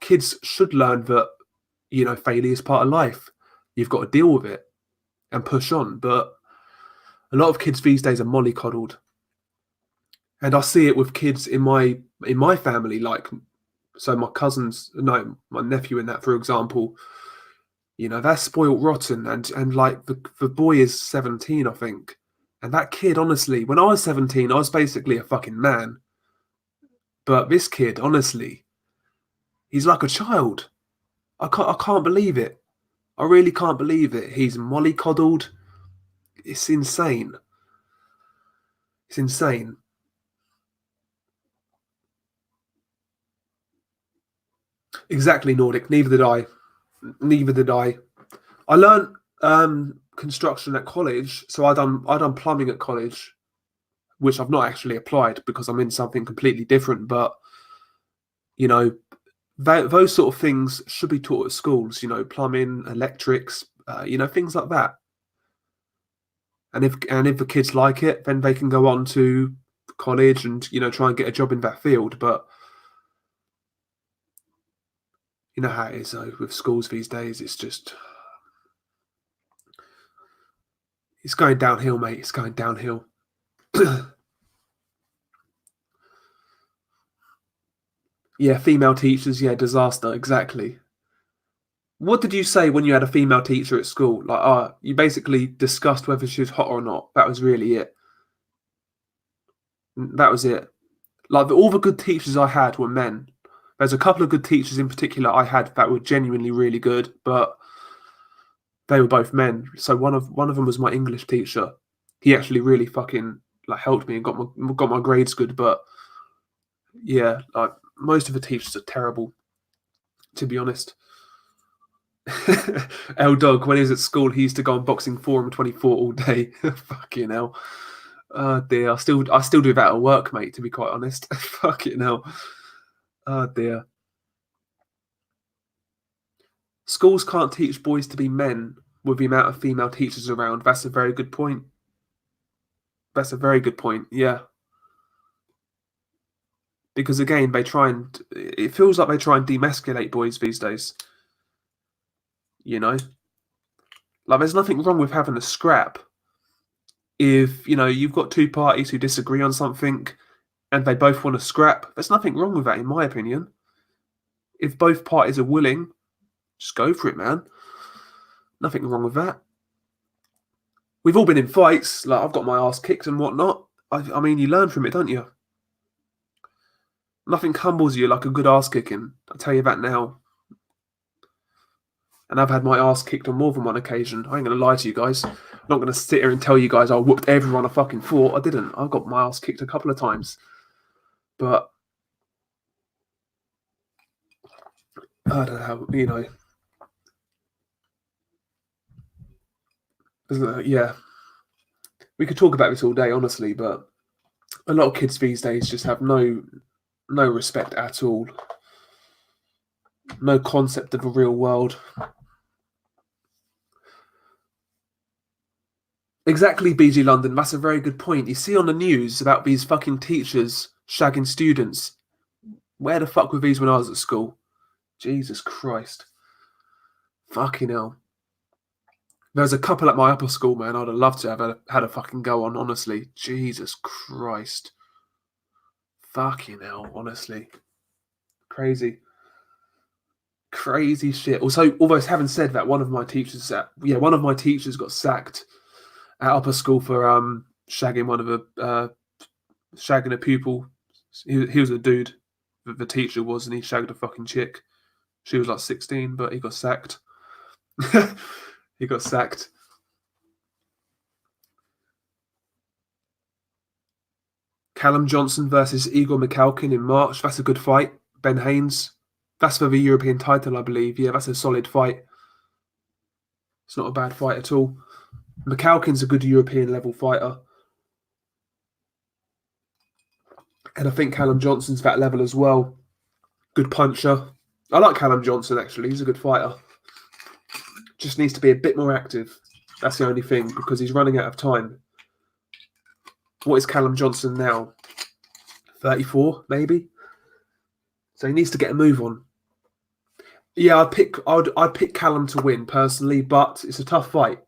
[SPEAKER 1] Kids should learn that failure is part of life. You've got to deal with it and push on. But a lot of kids these days are mollycoddled, and I see it with kids in my family. Like, so my cousins, no, my nephew and that, for example. They're spoiled rotten, and like the boy is 17, I think. And that kid, honestly, when I was 17, I was basically a fucking man. But this kid, honestly, he's like a child. I can't believe it. I really can't believe it. He's mollycoddled. It's insane. It's insane. Exactly, Nordic. Neither did I. Neither did I. I learned construction at college, so I done plumbing at college, which I've not actually applied because I'm in something completely different. But those sort of things should be taught at schools. Plumbing, electrics, things like that. And if the kids like it, then they can go on to college and try and get a job in that field. But you know how it is, though, with schools these days. It's going downhill, mate. It's going downhill. Yeah, female teachers, yeah, disaster, exactly. What did you say when you had a female teacher at school? Like, you basically discussed whether she was hot or not. That was really it. That was it. Like, all the good teachers I had were men. There's a couple of good teachers in particular I had that were genuinely really good, but they were both men. So one of them was my English teacher. He actually really fucking like helped me and got my grades good. But yeah, like, most of the teachers are terrible, to be honest. L Dog, when he was at school, he used to go on Boxing Forum 24 all day. Fucking hell. Oh dear. I still do that at work, mate, to be quite honest. Fucking hell. Oh dear. Schools can't teach boys to be men with the amount of female teachers around. That's a very good point. That's a very good point. Yeah. Because again, it feels like they try and demasculate boys these days. Like, there's nothing wrong with having a scrap. If, you've got two parties who disagree on something and they both want to scrap, there's nothing wrong with that, in my opinion. If both parties are willing, just go for it, man. Nothing wrong with that. We've all been in fights. Like, I've got my ass kicked and whatnot. I mean, you learn from it, don't you? Nothing humbles you like a good ass kicking. I'll tell you that now. And I've had my ass kicked on more than one occasion. I ain't going to lie to you guys. I'm not going to sit here and tell you guys I whooped everyone I fucking fought. I didn't. I got my ass kicked a couple of times. But I don't know, yeah. We could talk about this all day, honestly, but a lot of kids these days just have no respect at all, no concept of a real world. Exactly, BG London. That's a very good point. You see on the news about these fucking teachers shagging students. Where the fuck were these when I was at school? Jesus Christ. Fucking hell. There's a couple at my upper school, man. I'd have loved to have had a fucking go on, honestly. Jesus Christ. Fucking hell, honestly. Crazy. Crazy shit. Also, almost having said that, one of my teachers got sacked at upper school for shagging a pupil. He was a dude. The teacher was, and he shagged a fucking chick. She was like 16, but he got sacked. He got sacked. Callum Johnson versus Igor Mikhalkin in March. That's a good fight. Ben Haynes. That's for the European title, I believe. Yeah, that's a solid fight. It's not a bad fight at all. Mikhalkin's a good European level fighter. And I think Callum Johnson's that level as well. Good puncher. I like Callum Johnson, actually. He's a good fighter. Just needs to be a bit more active. That's the only thing, because he's running out of time. What is Callum Johnson now? 34, maybe? So he needs to get a move on. Yeah, I'd pick Callum to win, personally, but it's a tough fight.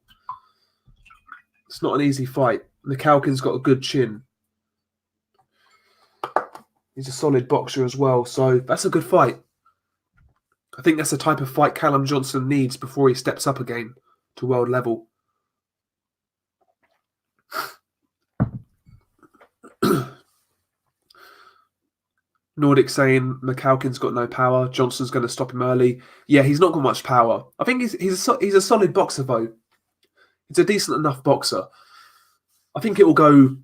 [SPEAKER 1] It's not an easy fight. Mikhalkin's got a good chin. He's a solid boxer as well, so that's a good fight. I think that's the type of fight Callum Johnson needs before he steps up again to world level. Nordic saying Mikhalkin's got no power. Johnson's going to stop him early. Yeah, he's not got much power. I think he's a solid boxer, though. He's a decent enough boxer. I think it will go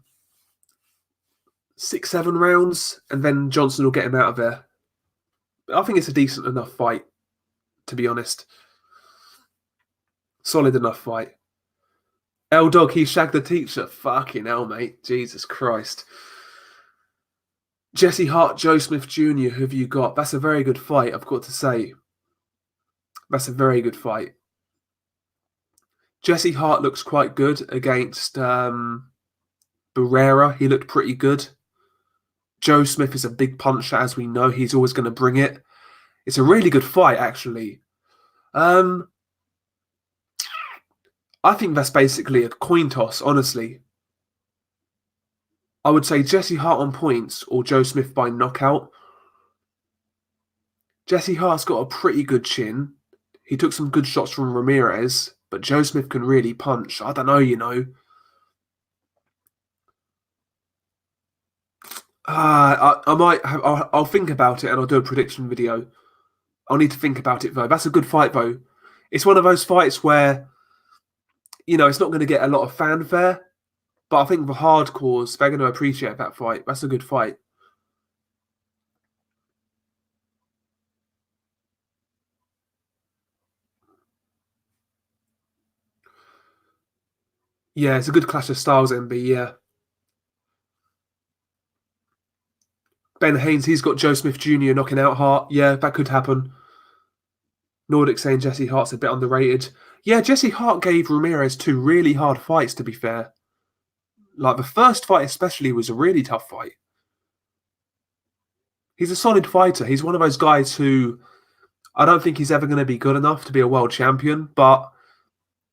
[SPEAKER 1] 6-7 rounds, and then Johnson will get him out of there. I think it's a decent enough fight, to be honest. Solid enough fight. L-Dog, he shagged the teacher. Fucking hell, mate. Jesus Christ. Jesse Hart, Joe Smith Jr., who have you got? That's a very good fight, I've got to say. That's a very good fight. Jesse Hart looks quite good against Barrera. He looked pretty good. Joe Smith is a big puncher, as we know. He's always going to bring it. It's a really good fight, actually. I think that's basically a coin toss, honestly. I would say Jesse Hart on points or Joe Smith by knockout. Jesse Hart's got a pretty good chin. He took some good shots from Ramirez, but Joe Smith can really punch. I don't know, I'll think about it and I'll do a prediction video. I'll need to think about it, though. That's a good fight, though. It's one of those fights where, it's not going to get a lot of fanfare, but I think the hardcores, they're going to appreciate that fight. That's a good fight. Yeah, it's a good clash of styles, MB, yeah. Ben Haynes, he's got Joe Smith Jr. knocking out Hart. Yeah, that could happen. Nordic saying Jesse Hart's a bit underrated. Yeah, Jesse Hart gave Ramirez 2 really hard fights, to be fair. Like, the first fight especially was a really tough fight. He's a solid fighter. He's one of those guys who I don't think he's ever going to be good enough to be a world champion, but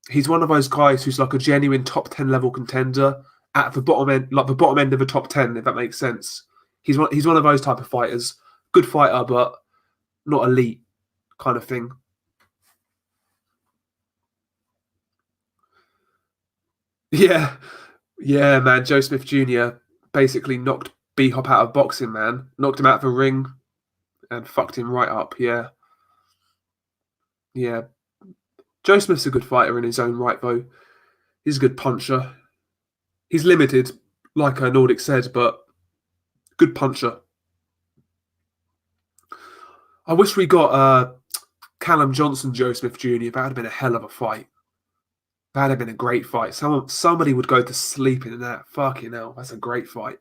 [SPEAKER 1] he's one of those guys who's like a genuine top 10 level contender at the bottom end, like the bottom end of the top 10, if that makes sense. He's one of those type of fighters. Good fighter, but not elite kind of thing. Yeah, man. Joe Smith Jr. basically knocked B-Hop out of boxing, man. Knocked him out of the ring and fucked him right up. Yeah. Joe Smith's a good fighter in his own right, though. He's a good puncher. He's limited, like Nordic said, but good puncher. I wish we got Callum Johnson, Joe Smith Jr., that would have been a hell of a fight. That'd have been a great fight. Somebody would go to sleep in that. Fucking hell, that's a great fight.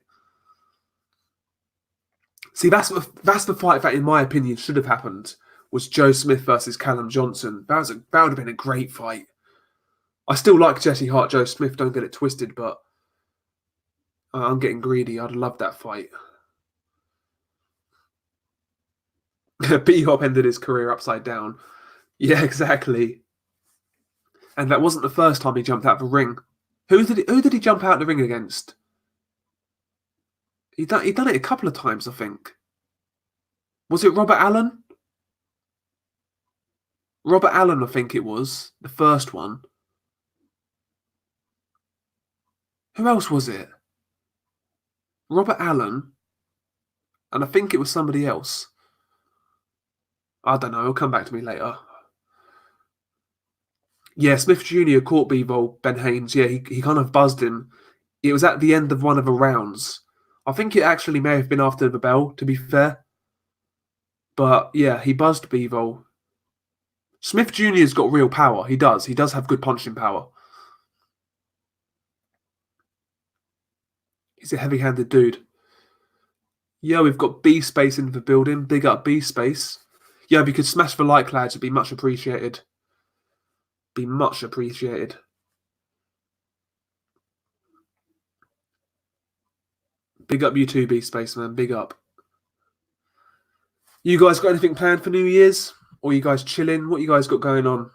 [SPEAKER 1] See, that's the fight that, in my opinion, should have happened. Was Joe Smith versus Callum Johnson. That would have been a great fight. I still like Jesse Hart, Joe Smith. Don't get it twisted, but I'm getting greedy. I'd love that fight. B-Hop ended his career upside down. Yeah, exactly. And that wasn't the first time he jumped out of the ring. Who did he jump out of the ring against? He'd done it a couple of times, I think. Was it Robert Allen? Robert Allen, I think it was. The first one. Who else was it? Robert Allen. And I think it was somebody else. I don't know. It'll come back to me later. Yeah, Smith Jr. caught Bivol, Ben Haynes. Yeah, he kind of buzzed him. It was at the end of one of the rounds. I think it actually may have been after the bell, to be fair. But yeah, he buzzed Bivol. Smith Jr.'s got real power. He does. He does have good punching power. He's a heavy-handed dude. Yeah, we've got B-Space in the building. Big up B-Space. Yeah, if you could smash the like, lads, it'd be much appreciated. Be much appreciated. Big up you too, B-Space, man. Big up. You guys got anything planned for New Year's? Or you guys chilling? What you guys got going on?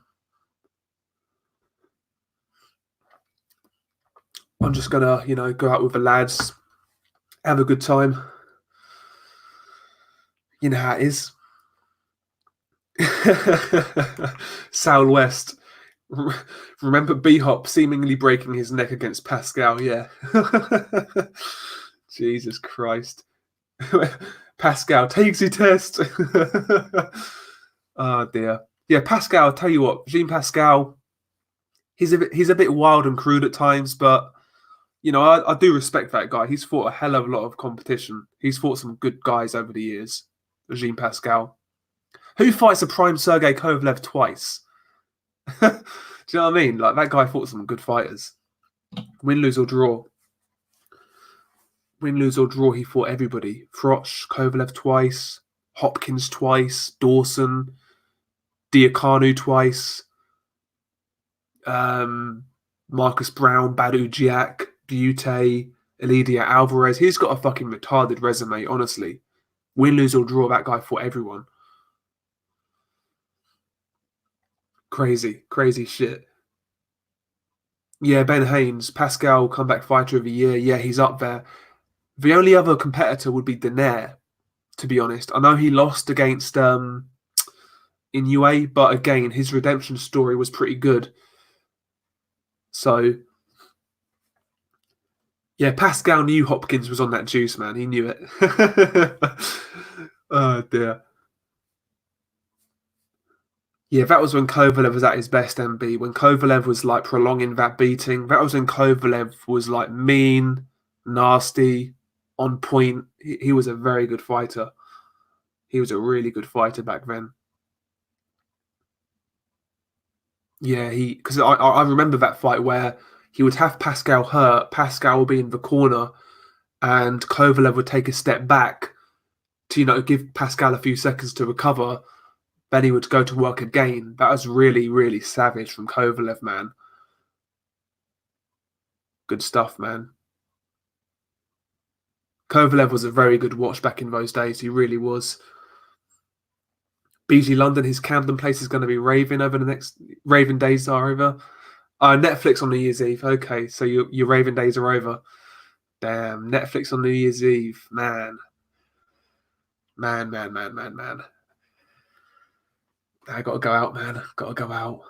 [SPEAKER 1] I'm just going to, go out with the lads. Have a good time. You know how it is. Sal West. Remember B-Hop seemingly breaking his neck against Pascal? Yeah. Jesus Christ. Pascal takes his test. Oh dear. Yeah, Pascal, I'll tell you what, Jean Pascal, he's a bit wild and crude at times, but I do respect that guy. He's fought a hell of a lot of competition. He's fought some good guys over the years. Jean Pascal. Who fights a prime Sergey Kovalev twice? Do you know what I mean? Like, that guy fought some good fighters. Win, lose, or draw. Win, lose, or draw, he fought everybody. Froch, Kovalev twice. Hopkins twice. Dawson. Diakanu twice. Marcus Brown, Badu Jiak, Butte, Elidia Alvarez. He's got a fucking retarded resume, honestly. Win, lose, or draw, that guy fought everyone. Crazy, crazy shit. Yeah, Ben Haynes, Pascal, comeback fighter of the year. Yeah, he's up there. The only other competitor would be Donaire, to be honest. I know he lost against Inoue, but again, his redemption story was pretty good. So, yeah, Pascal knew Hopkins was on that juice, man. He knew it. Oh, dear. Yeah, that was when Kovalev was at his best, MB. When Kovalev was like prolonging that beating. That was when Kovalev was like mean, nasty, on point. He was a very good fighter. He was a really good fighter back then. Yeah, because I remember that fight where he would have Pascal hurt. Pascal would be in the corner, and Kovalev would take a step back to give Pascal a few seconds to recover. Then he would go to work again. That was really, really savage from Kovalev, man. Good stuff, man. Kovalev was a very good watch back in those days. He really was. BG London, his Camden place is going to be raving over the next... Raving days are over. Netflix on New Year's Eve. Okay, so your raving days are over. Damn, Netflix on New Year's Eve. Man. Man. I got to go out, man. Got to go out.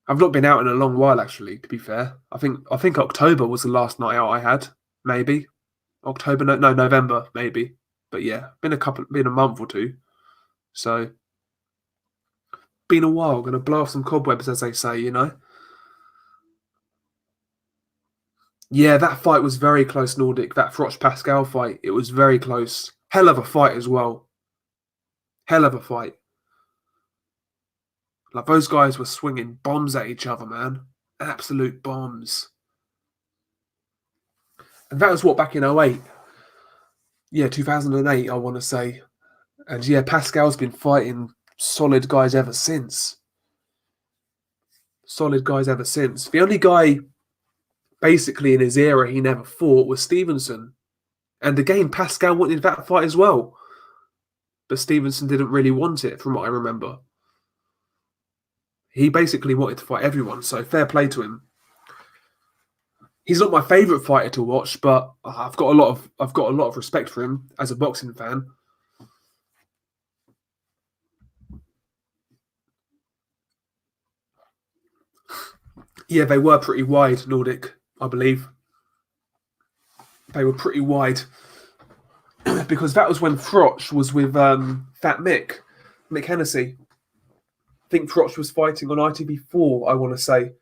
[SPEAKER 1] I've not been out in a long while, actually, to be fair. I think October was the last night out I had. Maybe. October, no, November, maybe. But yeah, been a month or two. So, been a while. Going to blow off some cobwebs, as they say, Yeah, that fight was very close, Nordic. That Froch Pascal fight, it was very close. Hell of a fight as well. Hell of a fight. Like those guys were swinging bombs at each other, man. Absolute bombs. And that was what, back in 08? Yeah, 2008, I want to say. And yeah, Pascal's been fighting solid guys ever since. Solid guys ever since. The only guy, basically, in his era he never fought was Stevenson. And again, Pascal wanted that fight as well. But Stevenson didn't really want it, from what I remember. He basically wanted to fight everyone, so fair play to him. He's not my favourite fighter to watch, but I've got a lot of respect for him as a boxing fan. Yeah, they were pretty wide, Nordic, I believe. They were pretty wide. Because that was when Froch was with Fat Mick Hennessy. I think Froch was fighting on ITV4, I want to say.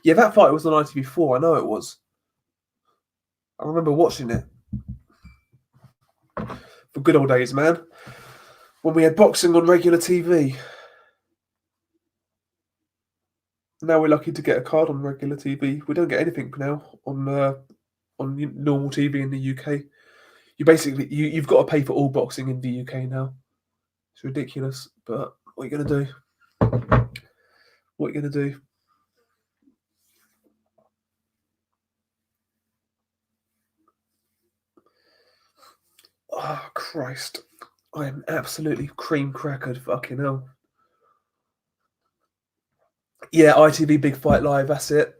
[SPEAKER 1] Yeah, that fight was on ITV4, I know it was. I remember watching it. For good old days, man. When we had boxing on regular TV. Now we're lucky to get a card on regular TV. We don't get anything now on normal TV in the UK. You've got to pay for all boxing in the UK now. It's ridiculous, but what are you gonna do? What are you gonna do? Oh Christ! I am absolutely cream crackered. Fucking hell. Yeah, ITV Big Fight Live. That's it.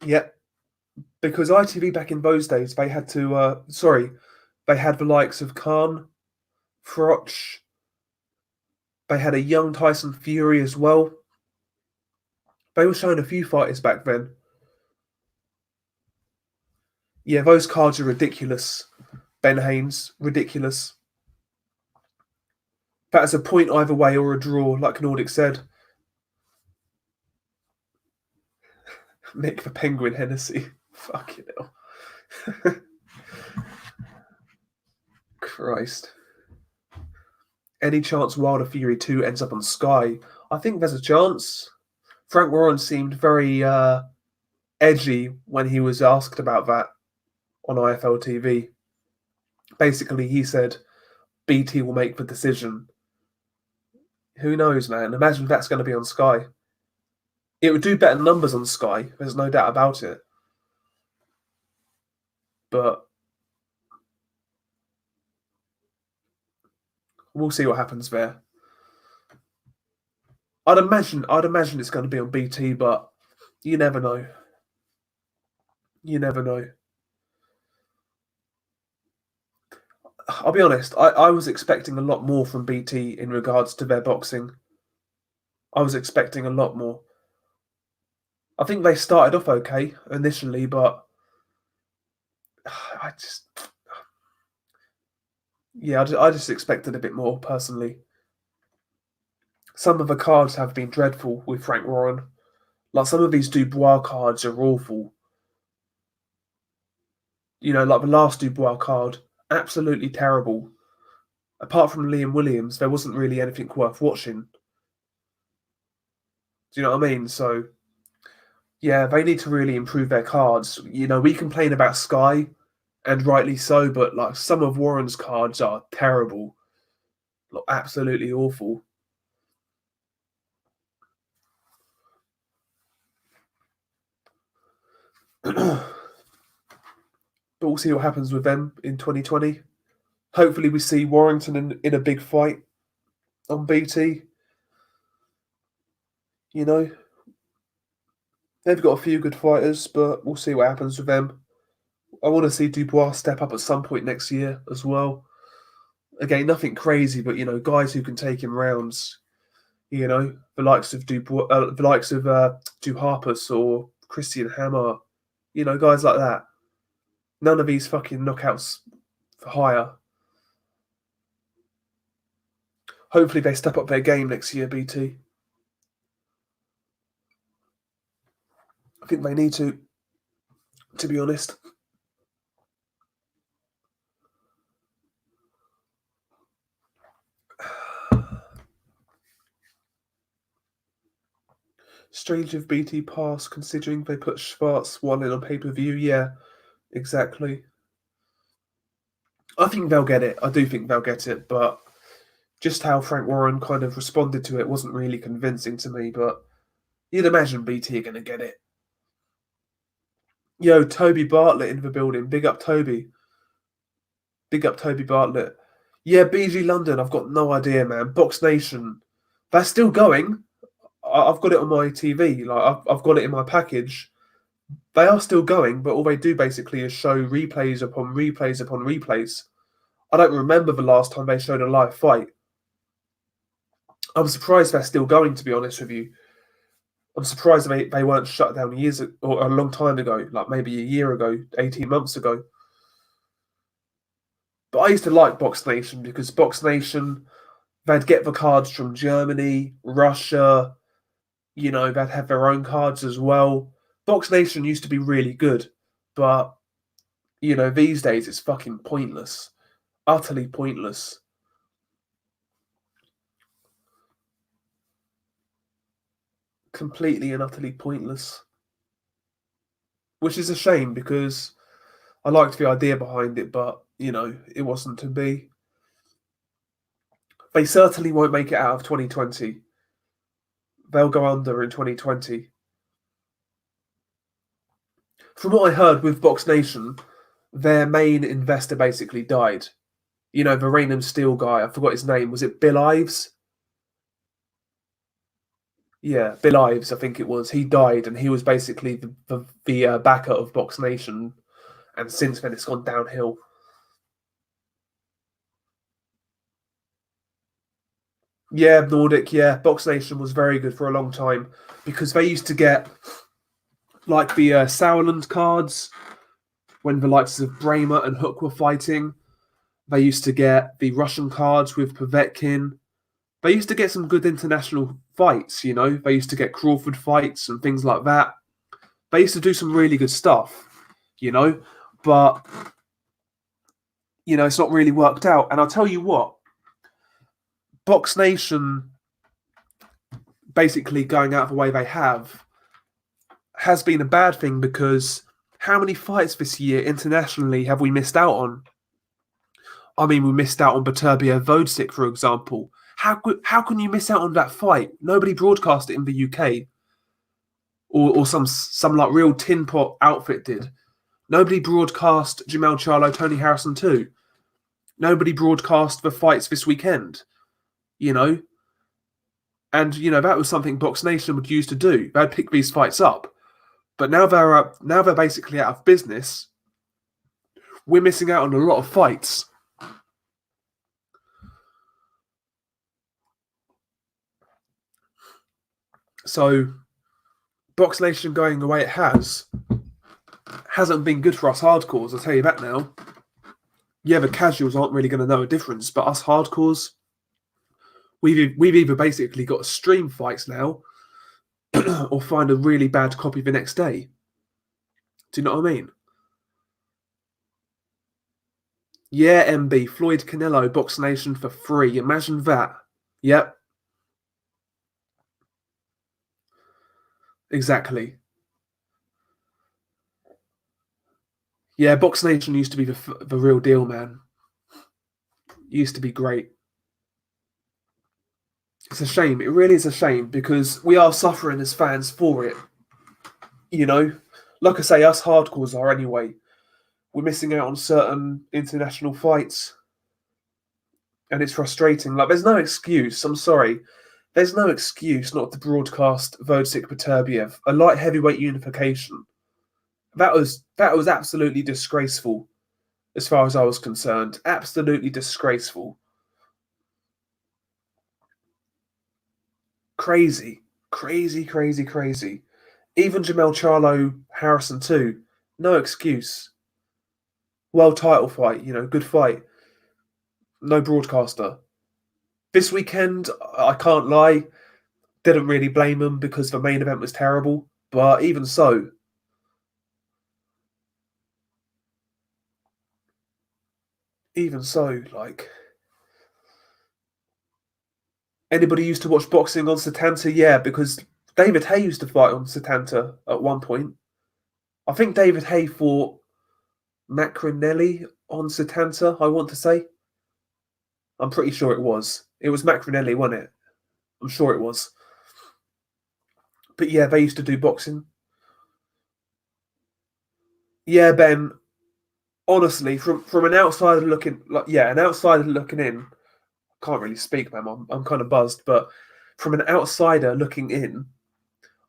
[SPEAKER 1] Yep. Because ITV back in those days, they had to. They had the likes of Khan, Froch. They had a young Tyson Fury as well. They were showing a few fighters back then. Yeah, those cards are ridiculous. Ben Haynes, ridiculous. That's a point either way or a draw, like Nordic said. Nick the Penguin Hennessy. Fucking hell. Christ. Any chance Wilder Fury 2 ends up on Sky? I think there's a chance. Frank Warren seemed very edgy when he was asked about that on IFL TV. Basically, he said BT will make the decision. Who knows, man? Imagine that's going to be on Sky. It would do better numbers on Sky. There's no doubt about it. But we'll see what happens there. I'd imagine it's going to be on BT, but you never know. You never know. I'll be honest, I was expecting a lot more from BT in regards to their boxing. I was expecting a lot more. I think they started off okay initially, but I just expected a bit more personally. Some of the cards have been dreadful with Frank Warren. Like some of these Dubois cards are awful. You know, like the last Dubois card, absolutely terrible. Apart from Liam Williams, there wasn't really anything worth watching. Do you know what I mean? So, yeah, they need to really improve their cards. You know, we complain about Sky, and rightly so, but like some of Warren's cards are terrible. Like, absolutely awful. But we'll see what happens with them in 2020. Hopefully, we see Warrington in a big fight on BT. You know, they've got a few good fighters, but we'll see what happens with them. I want to see Dubois step up at some point next year as well. Again, nothing crazy, but you know, guys who can take him rounds. You know, the likes of Dubois, the likes of Duhaupas or Christian Hammer. You know, guys like that. None of these fucking knockouts for hire. Hopefully, they step up their game next year, BT. I think they need to be honest. Strange if BT pass, considering they put Schwarz one in on pay-per-view. Yeah, exactly. I think they'll get it. I do think they'll get it, but just how Frank Warren kind of responded to it wasn't really convincing to me, but you'd imagine BT are going to get it. Yo, Toby Bartlett in the building. Big up Toby. Big up Toby Bartlett. Yeah, BG London. I've got no idea, man. Box Nation. That's still going. I've got it on my TV. Like I've got it in my package. They are still going, but all they do basically is show replays upon replays upon replays. I don't remember the last time they showed a live fight. I'm surprised they're still going, to be honest with you. I'm surprised they weren't shut down years or a long time ago, like maybe a year ago, 18 months ago. But I used to like Box Nation because Box Nation, they'd get the cards from Germany, Russia, they'd have their own cards as well. Box Nation used to be really good, but, these days it's fucking pointless. Utterly pointless. Completely and utterly pointless. Which is a shame because I liked the idea behind it, but, it wasn't to be. They certainly won't make it out of 2020. They'll go under in 2020. From what I heard with Box Nation, their main investor basically died. The Rainham Steel guy, I forgot his name. Was it Bill Ives? Yeah, Bill Ives, I think it was. He died, and he was basically the backer of Box Nation. And since then, it's gone downhill. Yeah, Nordic, yeah. Box Nation was very good for a long time because they used to get like the Sauerland cards when the likes of Bramer and Hook were fighting. They used to get the Russian cards with Povetkin. They used to get some good international fights, They used to get Crawford fights and things like that. They used to do some really good stuff, But, it's not really worked out. And I'll tell you what, Box Nation basically going out the way they have has been a bad thing because how many fights this year internationally have we missed out on? I mean, we missed out on Beterbiev Vodsic, for example. How can you miss out on that fight? Nobody broadcast it in the UK, or some like real tin pot outfit did. Nobody broadcast Jamel Charlo, Tony Harrison too. Nobody broadcast the fights this weekend. And that was something Box Nation would use to do. They'd pick these fights up, but now they're basically out of business. We're missing out on a lot of fights. So, Box Nation going the way it hasn't been good for us hardcores, I'll tell you that now. Yeah, the casuals aren't really going to know a difference, but us hardcores, we've either basically got to stream fights now or find a really bad copy the next day. Do you know what I mean? Yeah, MB, Floyd Canelo, Box Nation for free. Imagine that. Yep. Exactly. Yeah, Box Nation used to be the real deal, man. Used to be great. It's a shame. It really is a shame because we are suffering as fans for it. Like I say, us hardcores are anyway. We're missing out on certain international fights. And it's frustrating. Like, there's no excuse. I'm sorry. There's no excuse not to broadcast Vodsic Beterbiev, a light heavyweight unification. That was absolutely disgraceful, as far as I was concerned. Absolutely disgraceful. Crazy. Crazy, crazy, crazy. Even Jamel Charlo, Harrison too. No excuse. World title fight, good fight. No broadcaster. This weekend, I can't lie, didn't really blame them because the main event was terrible. But even so, like, anybody used to watch boxing on Setanta? Yeah, because David Haye used to fight on Setanta at one point. I think David Haye fought Macronelli on Setanta, I want to say. I'm pretty sure it was. It was Macronelli, wasn't it? I'm sure it was. But yeah, they used to do boxing. Yeah, Ben. Honestly, from an outsider looking, an outsider looking in, I can't really speak, man. I'm kind of buzzed, but from an outsider looking in,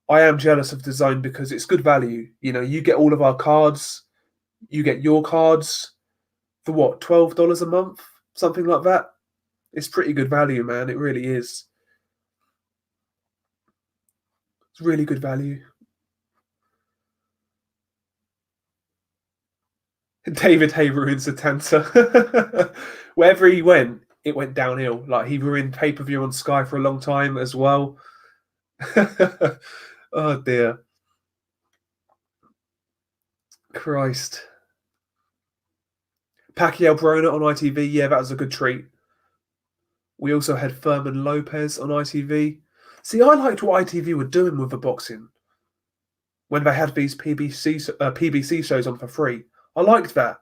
[SPEAKER 1] I am jealous of DAZN because it's good value. You know, you get all of our cards, you get your cards for what, $12 a month, something like that. It's pretty good value, man. It really is. It's really good value. David Haye ruined Setanta. Wherever he went, it went downhill. Like he ruined pay-per-view on Sky for a long time as well. Oh dear. Christ. Pacquiao Broner on ITV, yeah, that was a good treat. We also had Furman Lopez on ITV. See, I liked what ITV were doing with the boxing when they had these PBC shows on for free. I liked that.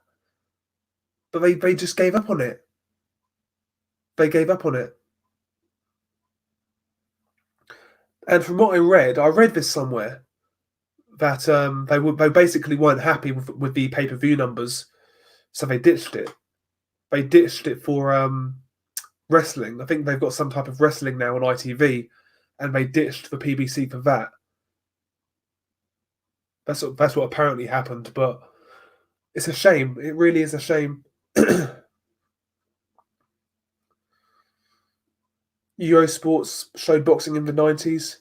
[SPEAKER 1] But they just gave up on it. They gave up on it. And from what I read this somewhere, that they basically weren't happy with the pay-per-view numbers, so they ditched it. They ditched it for wrestling. I think they've got some type of wrestling now on ITV, and they ditched the PBC for that. That's what apparently happened, but it's a shame. It really is a shame. Eurosports showed boxing in the 90s.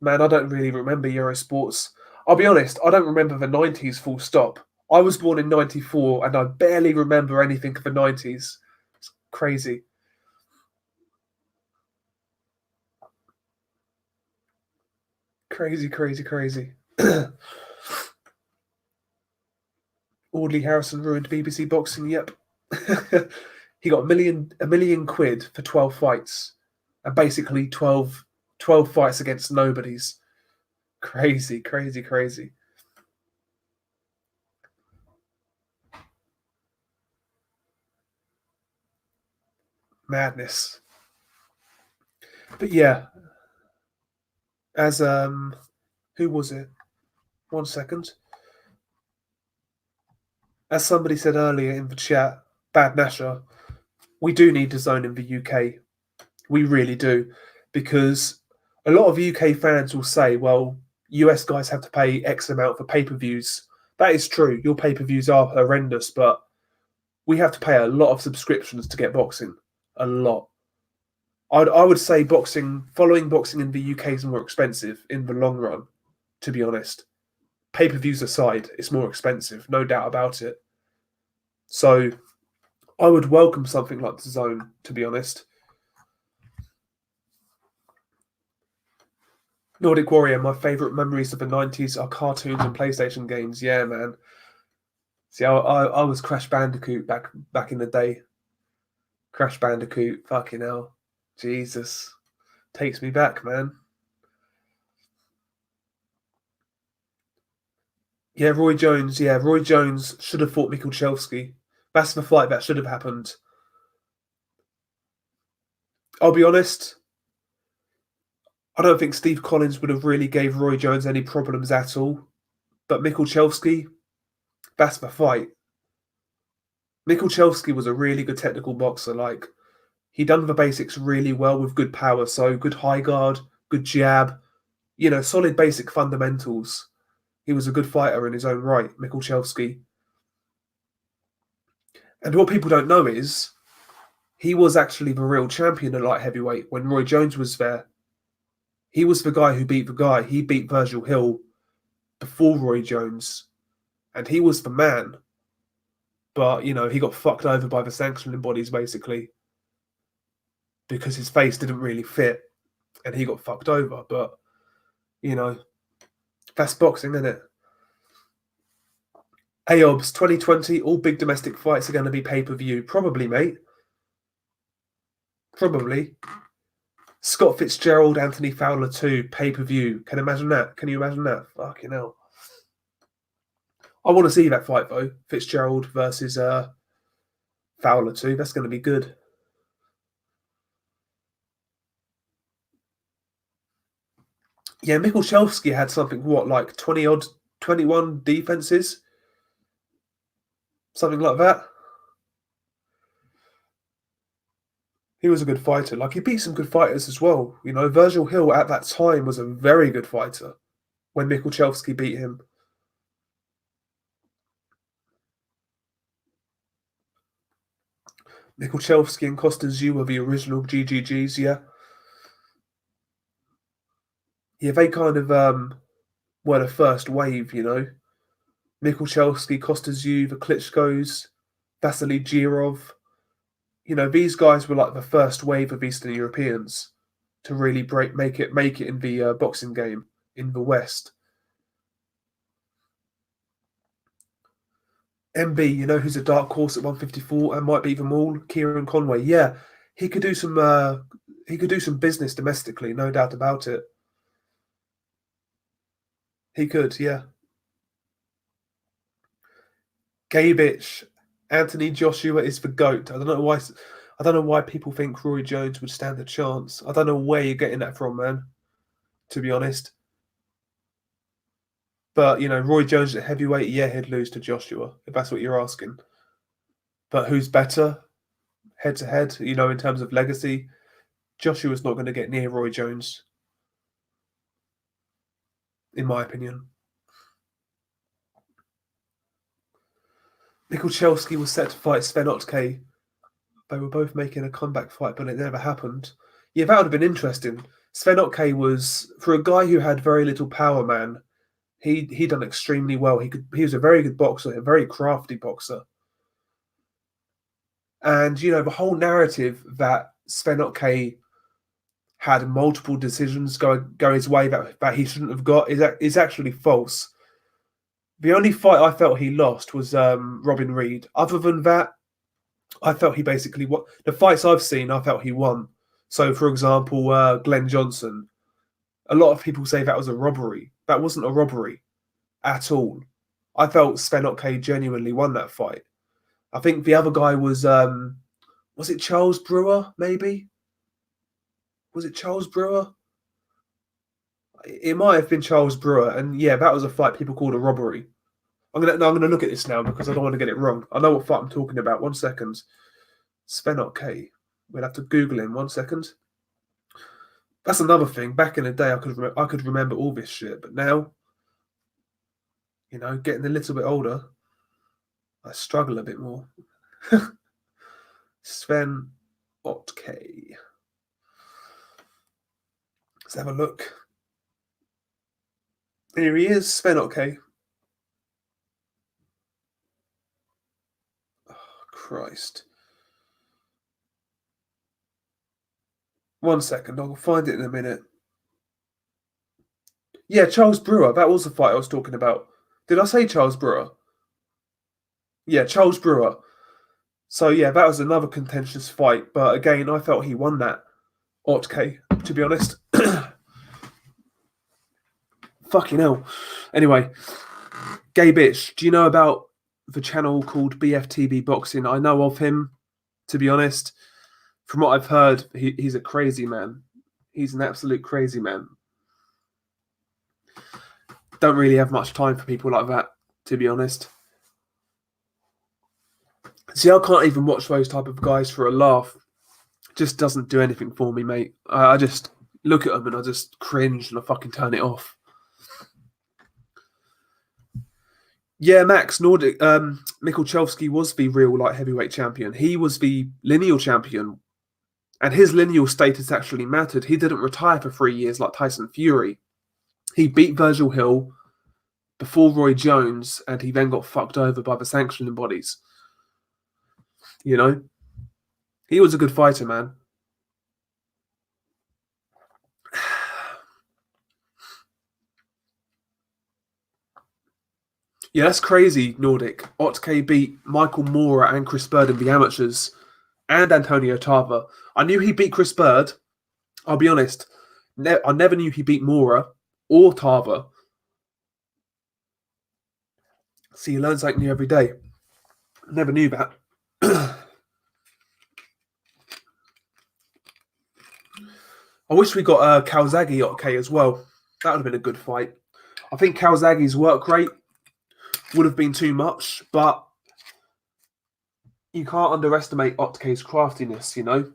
[SPEAKER 1] Man, I don't really remember Eurosports. I'll be honest, I don't remember the 90s full stop. I was born in 94 and I barely remember anything of the 90s. It's crazy. Crazy. Audley Harrison ruined BBC boxing, yep. He got a million quid for 12 fights. And basically 12 fights against nobodies. Crazy. Madness. But yeah, as who was it? 1 second. As somebody said earlier in the chat, Bad Nasher, we do need DAZN in the UK. We really do. Because a lot of UK fans will say, well, US guys have to pay X amount for pay-per-views. That is true. Your pay-per-views are horrendous, but we have to pay a lot of subscriptions to get boxing. A lot. I would say following boxing in the UK is more expensive in the long run, to be honest. Pay-per-views aside, it's more expensive, no doubt about it. So I would welcome something like DAZN, to be honest. Nordic Warrior, my favourite memories of the 90s are cartoons and PlayStation games. Yeah, man. See, I was Crash Bandicoot back in the day. Crash Bandicoot, fucking hell. Jesus. Takes me back, man. Yeah, Roy Jones. Yeah, Roy Jones should have fought Michalczewski. That's the fight that should have happened. I'll be honest. I don't think Steve Collins would have really gave Roy Jones any problems at all. But Michalczewski, that's the fight. Michalczewski was a really good technical boxer. Like, he done the basics really well with good power. So good high guard, good jab, solid basic fundamentals. He was a good fighter in his own right, Michalczewski. And what people don't know is he was actually the real champion at light heavyweight when Roy Jones was there. He was the guy who beat the guy. He beat Virgil Hill before Roy Jones. And he was the man. But, he got fucked over by the sanctioning bodies, basically. Because his face didn't really fit. And he got fucked over. But, that's boxing, isn't it? AOBS 2020, all big domestic fights are going to be pay-per-view. Probably, mate. Probably. Scott Fitzgerald, Anthony Fowler 2, pay-per-view. Can you imagine that? Fucking hell. I want to see that fight, though. Fitzgerald versus Fowler 2. That's going to be good. Yeah, Michalczewski had something, like 21 defenses? Something like that. He was a good fighter. Like, he beat some good fighters as well. You know, Virgil Hill at that time was a very good fighter when Michalczewski beat him. Michalczewski and Costa Zhu were the original GGGs, yeah. Yeah, they kind of were the first wave, you know. Michalczewski, Costa Zhu, the Klitschko's, Vasily Girov. You know, these guys were like the first wave of Eastern Europeans to really make it in the boxing game in the West. MB, you know, who's a dark horse at 154 and might beat them all. Kieran Conway, yeah, he could do some business domestically, no doubt about it. He could, yeah. Gabich, Anthony Joshua is the GOAT. I don't know why people think Roy Jones would stand a chance. I don't know where you're getting that from, man, to be honest. But, you know, Roy Jones at heavyweight, yeah, he'd lose to Joshua, if that's what you're asking. But who's better head-to-head, you know, in terms of legacy? Joshua's not going to get near Roy Jones, in my opinion. Michalczewski was set to fight Sven Otke. They were both making a comeback fight, but it never happened. Yeah, that would have been interesting. Sven Otke was, for a guy who had very little power, man, he done extremely well. He was a very good boxer, a very crafty boxer. And, you know, the whole narrative that Sven Otke had multiple decisions go his way that he shouldn't have got is actually false. The only fight I felt he lost was Robin Reed. Other than that, I felt he basically won. The fights I've seen, I felt he won. So, for example, Glenn Johnson, a lot of people say that was a robbery. That wasn't a robbery at all. I felt Sven Otke genuinely won that fight. I think the other guy was it Charles Brewer, maybe? Was it Charles Brewer? It might have been Charles Brewer, and yeah, that was a fight people called a robbery. I'm gonna look at this now because I don't want to get it wrong. I know what fight I'm talking about. 1 second. Sven Otke. We'll have to Google him. 1 second. That's another thing. Back in the day, I could remember all this shit, but now, you know, getting a little bit older, I struggle a bit more. Sven Otke. Let's have a look. Here he is, Sven Otke. Oh, Christ. 1 second, I'll find it in a minute. Yeah, Charles Brewer. That was the fight I was talking about. Did I say Charles Brewer? Yeah, Charles Brewer. So, yeah, that was another contentious fight. But again, I felt he won that. Otke, to be honest. Fucking hell. Anyway, Gabich, do you know about the channel called BFTB Boxing? I know of him, to be honest. From what I've heard, he's a crazy man. He's an absolute crazy man. Don't really have much time for people like that, to be honest. See, I can't even watch those type of guys for a laugh. It just doesn't do anything for me, mate. I just look at them and I just cringe and I fucking turn it off. Yeah, Max Nordic. Michalczewski was the real light heavyweight champion. He was the lineal champion. And his lineal status actually mattered. He didn't retire for 3 years like Tyson Fury. He beat Virgil Hill before Roy Jones, and he then got fucked over by the sanctioning bodies. You know? He was a good fighter, man. Yeah, that's crazy, Nordic. Otke beat Michael Moorer and Chris Bird in the amateurs, and Antonio Tarver. I knew he beat Chris Bird. I'll be honest, I never knew he beat Mora or Tava. See, you learn something new every day. Never knew that. I wish we got Calzaghe Otke as well. That would have been a good fight. I think Calzaghe's work rate would have been too much, but you can't underestimate Otke's craftiness, you know?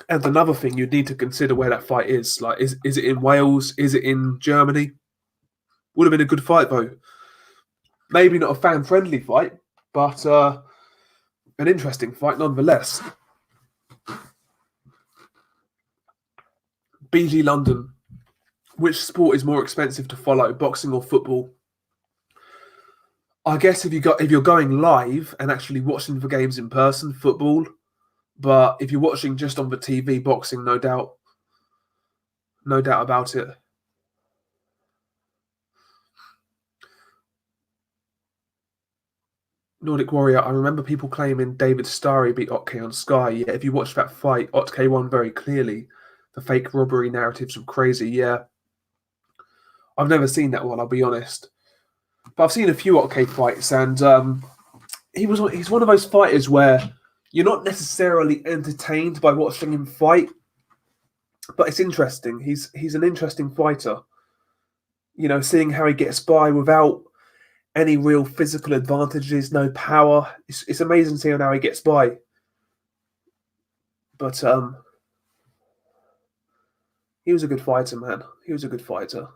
[SPEAKER 1] And another thing, you'd need to consider where that fight is. Like, is it in Wales? Is it in Germany? Would have been a good fight, though. Maybe not a fan-friendly fight, but an interesting fight nonetheless. BG London. Which sport is more expensive to follow, boxing or football? I guess if you're going live and actually watching the games in person, football. But if you're watching just on the TV, boxing, no doubt about it. Nordic Warrior, I remember people claiming David Starry beat Otke on Sky. Yeah, if you watch that fight, Otke won very clearly. The fake robbery narratives were crazy, yeah. I've never seen that one, I'll be honest. But I've seen a few Otke fights, and he's one of those fighters where you're not necessarily entertained by watching him fight, but it's interesting. He's an interesting fighter. You know, seeing how he gets by without any real physical advantages, no power. It's amazing seeing how he gets by. But he was a good fighter, man. He was a good fighter.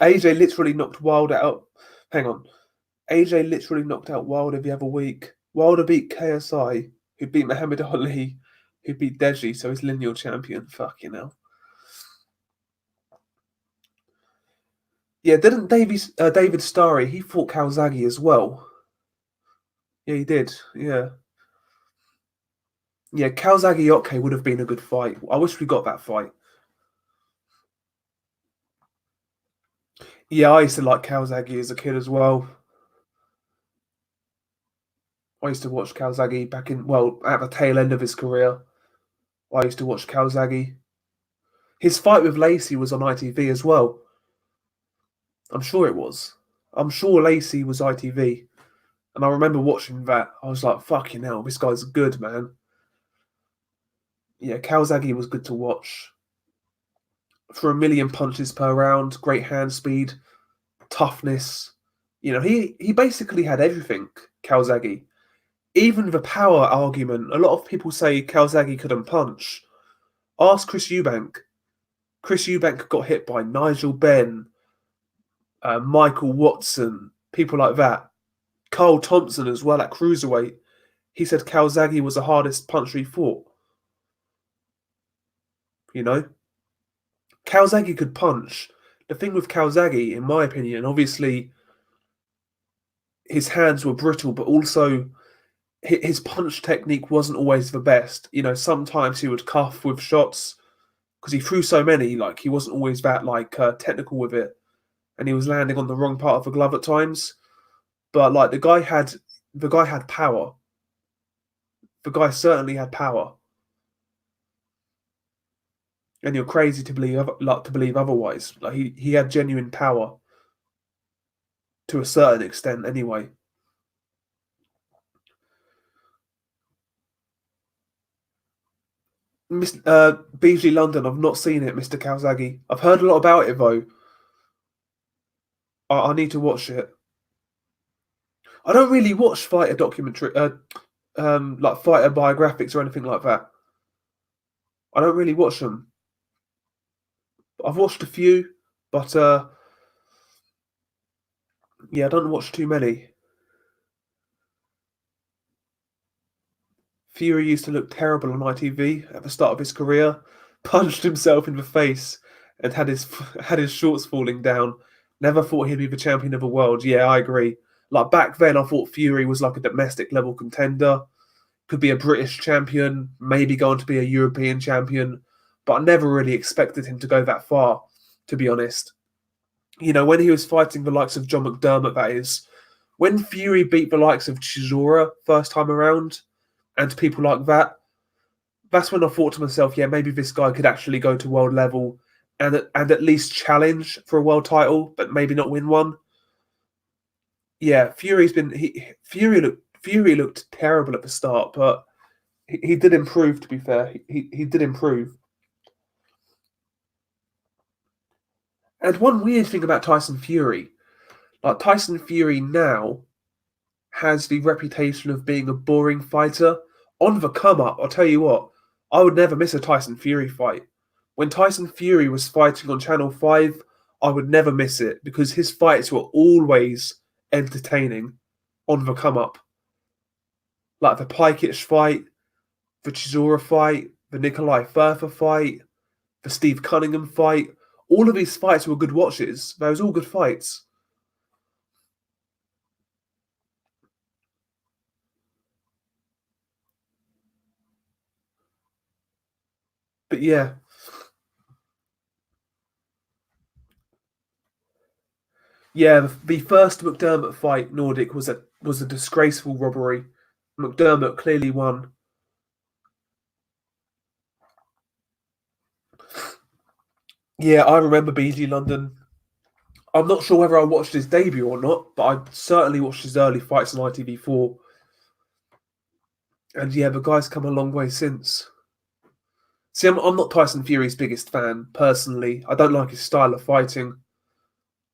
[SPEAKER 1] AJ literally knocked Wilder out. Hang on. AJ literally knocked out Wilder the other week. Wilder beat KSI, who beat Muhammad Ali, who beat Deji, so he's lineal champion. Fucking hell. Yeah, didn't David Starry, he fought Calzaghe as well. Yeah, he did. Yeah. Yeah, Calzaghe Otke would have been a good fight. I wish we got that fight. Yeah, I used to like Calzaghe as a kid as well. I used to watch Calzaghe back at the tail end of his career. I used to watch Calzaghe. His fight with Lacey was on ITV as well. I'm sure it was. I'm sure Lacey was ITV. And I remember watching that. I was like, fucking hell, this guy's good, man. Yeah, Calzaghe was good to watch. For 1 million punches per round, great hand speed, toughness. You know, he basically had everything, Calzaghe. Even the power argument, a lot of people say Calzaghe couldn't punch. Ask Chris Eubank. Chris Eubank got hit by Nigel Benn, Michael Watson, people like that. Carl Thompson as well at cruiserweight. He said Calzaghe was the hardest puncher he fought. You know? Calzaghe could punch. The thing with Calzaghe, in my opinion, obviously his hands were brittle, but also his punch technique wasn't always the best. You know, sometimes he would cuff with shots because he threw so many. Like, he wasn't always that technical with it, and he was landing on the wrong part of the glove at times. But like the guy had power. The guy certainly had power, and you're crazy to believe otherwise. Like he had genuine power to a certain extent, anyway. BG London, I've not seen it, Mr. Calzaghe. I've heard a lot about it though. I need to watch it. I don't really watch fighter documentary, like fighter biographics or anything like that. I don't really watch them. I've watched a few, but yeah, I don't watch too many. Fury used to look terrible on ITV at the start of his career, punched himself in the face, and had his shorts falling down. Never thought he'd be the champion of the world. Yeah, I agree. Like back then, I thought Fury was like a domestic level contender, could be a British champion, maybe going to be a European champion, but I never really expected him to go that far, to be honest. You know, when he was fighting the likes of John McDermott, that is, when Fury beat the likes of Chisora first time around, and people like that, that's when I thought to myself, yeah, maybe this guy could actually go to world level and at least challenge for a world title, but maybe not win one. Yeah, Fury looked terrible at the start, but he did improve. To be fair, he did improve. And one weird thing about Tyson Fury, like Tyson Fury now has the reputation of being a boring fighter. On the come up, I'll tell you what, I would never miss a Tyson Fury fight. When Tyson Fury was fighting on Channel 5, I would never miss it because his fights were always entertaining on the come up. Like the Pajkic fight, the Chisora fight, the Nikolai Further fight, the Steve Cunningham fight. All of these fights were good watches. They was all good fights. But yeah. Yeah, the first McDermott fight, Nordic, was a disgraceful robbery. McDermott clearly won. Yeah, I remember BG London. I'm not sure whether I watched his debut or not, but I certainly watched his early fights on ITV4. And yeah, the guy's come a long way since. See, I'm not Tyson Fury's biggest fan, personally. I don't like his style of fighting.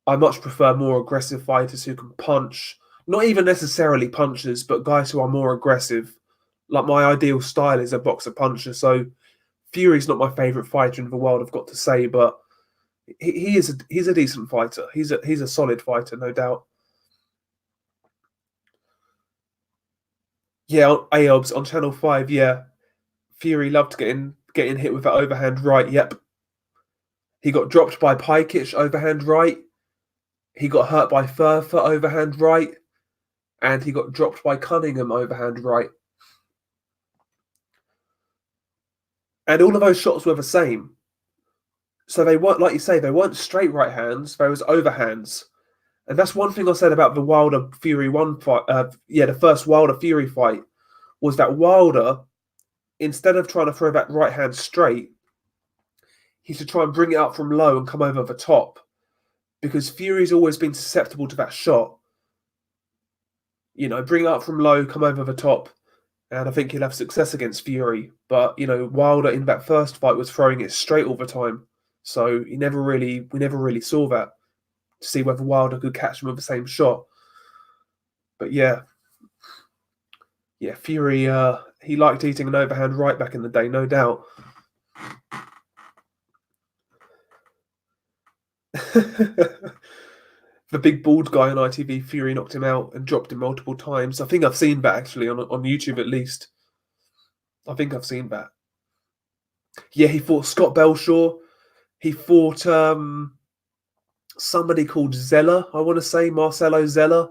[SPEAKER 1] I much prefer more aggressive fighters who can punch. Not even necessarily punchers, but guys who are more aggressive. Like my ideal style is a boxer puncher, so Fury's not my favourite fighter in the world, I've got to say, but he's a decent fighter. He's a solid fighter, no doubt. Yeah, AOBS on Channel 5, yeah. Fury loved getting hit with that overhand right, yep. He got dropped by Pajkic, overhand right. He got hurt by Further, overhand right. And he got dropped by Cunningham, overhand right. And all of those shots were the same. So they weren't, like you say, they weren't straight right hands, they was overhands. And that's one thing I said about the Wilder Fury 1 fight. The first Wilder Fury fight was that Wilder, instead of trying to throw that right hand straight, he should try and bring it up from low and come over the top. Because Fury's always been susceptible to that shot. You know, bring it up from low, come over the top. And I think he'll have success against Fury. But, you know, Wilder in that first fight was throwing it straight all the time. So we never really saw that to see whether Wilder could catch him with the same shot. But yeah, Fury, he liked eating an overhand right back in the day, no doubt. The big bald guy on ITV, Fury knocked him out and dropped him multiple times. I think I've seen that actually on YouTube at least. I think I've seen that. Yeah, he fought Scott Belshaw. He fought somebody called Zeller, I want to say, Marcelo Zeller,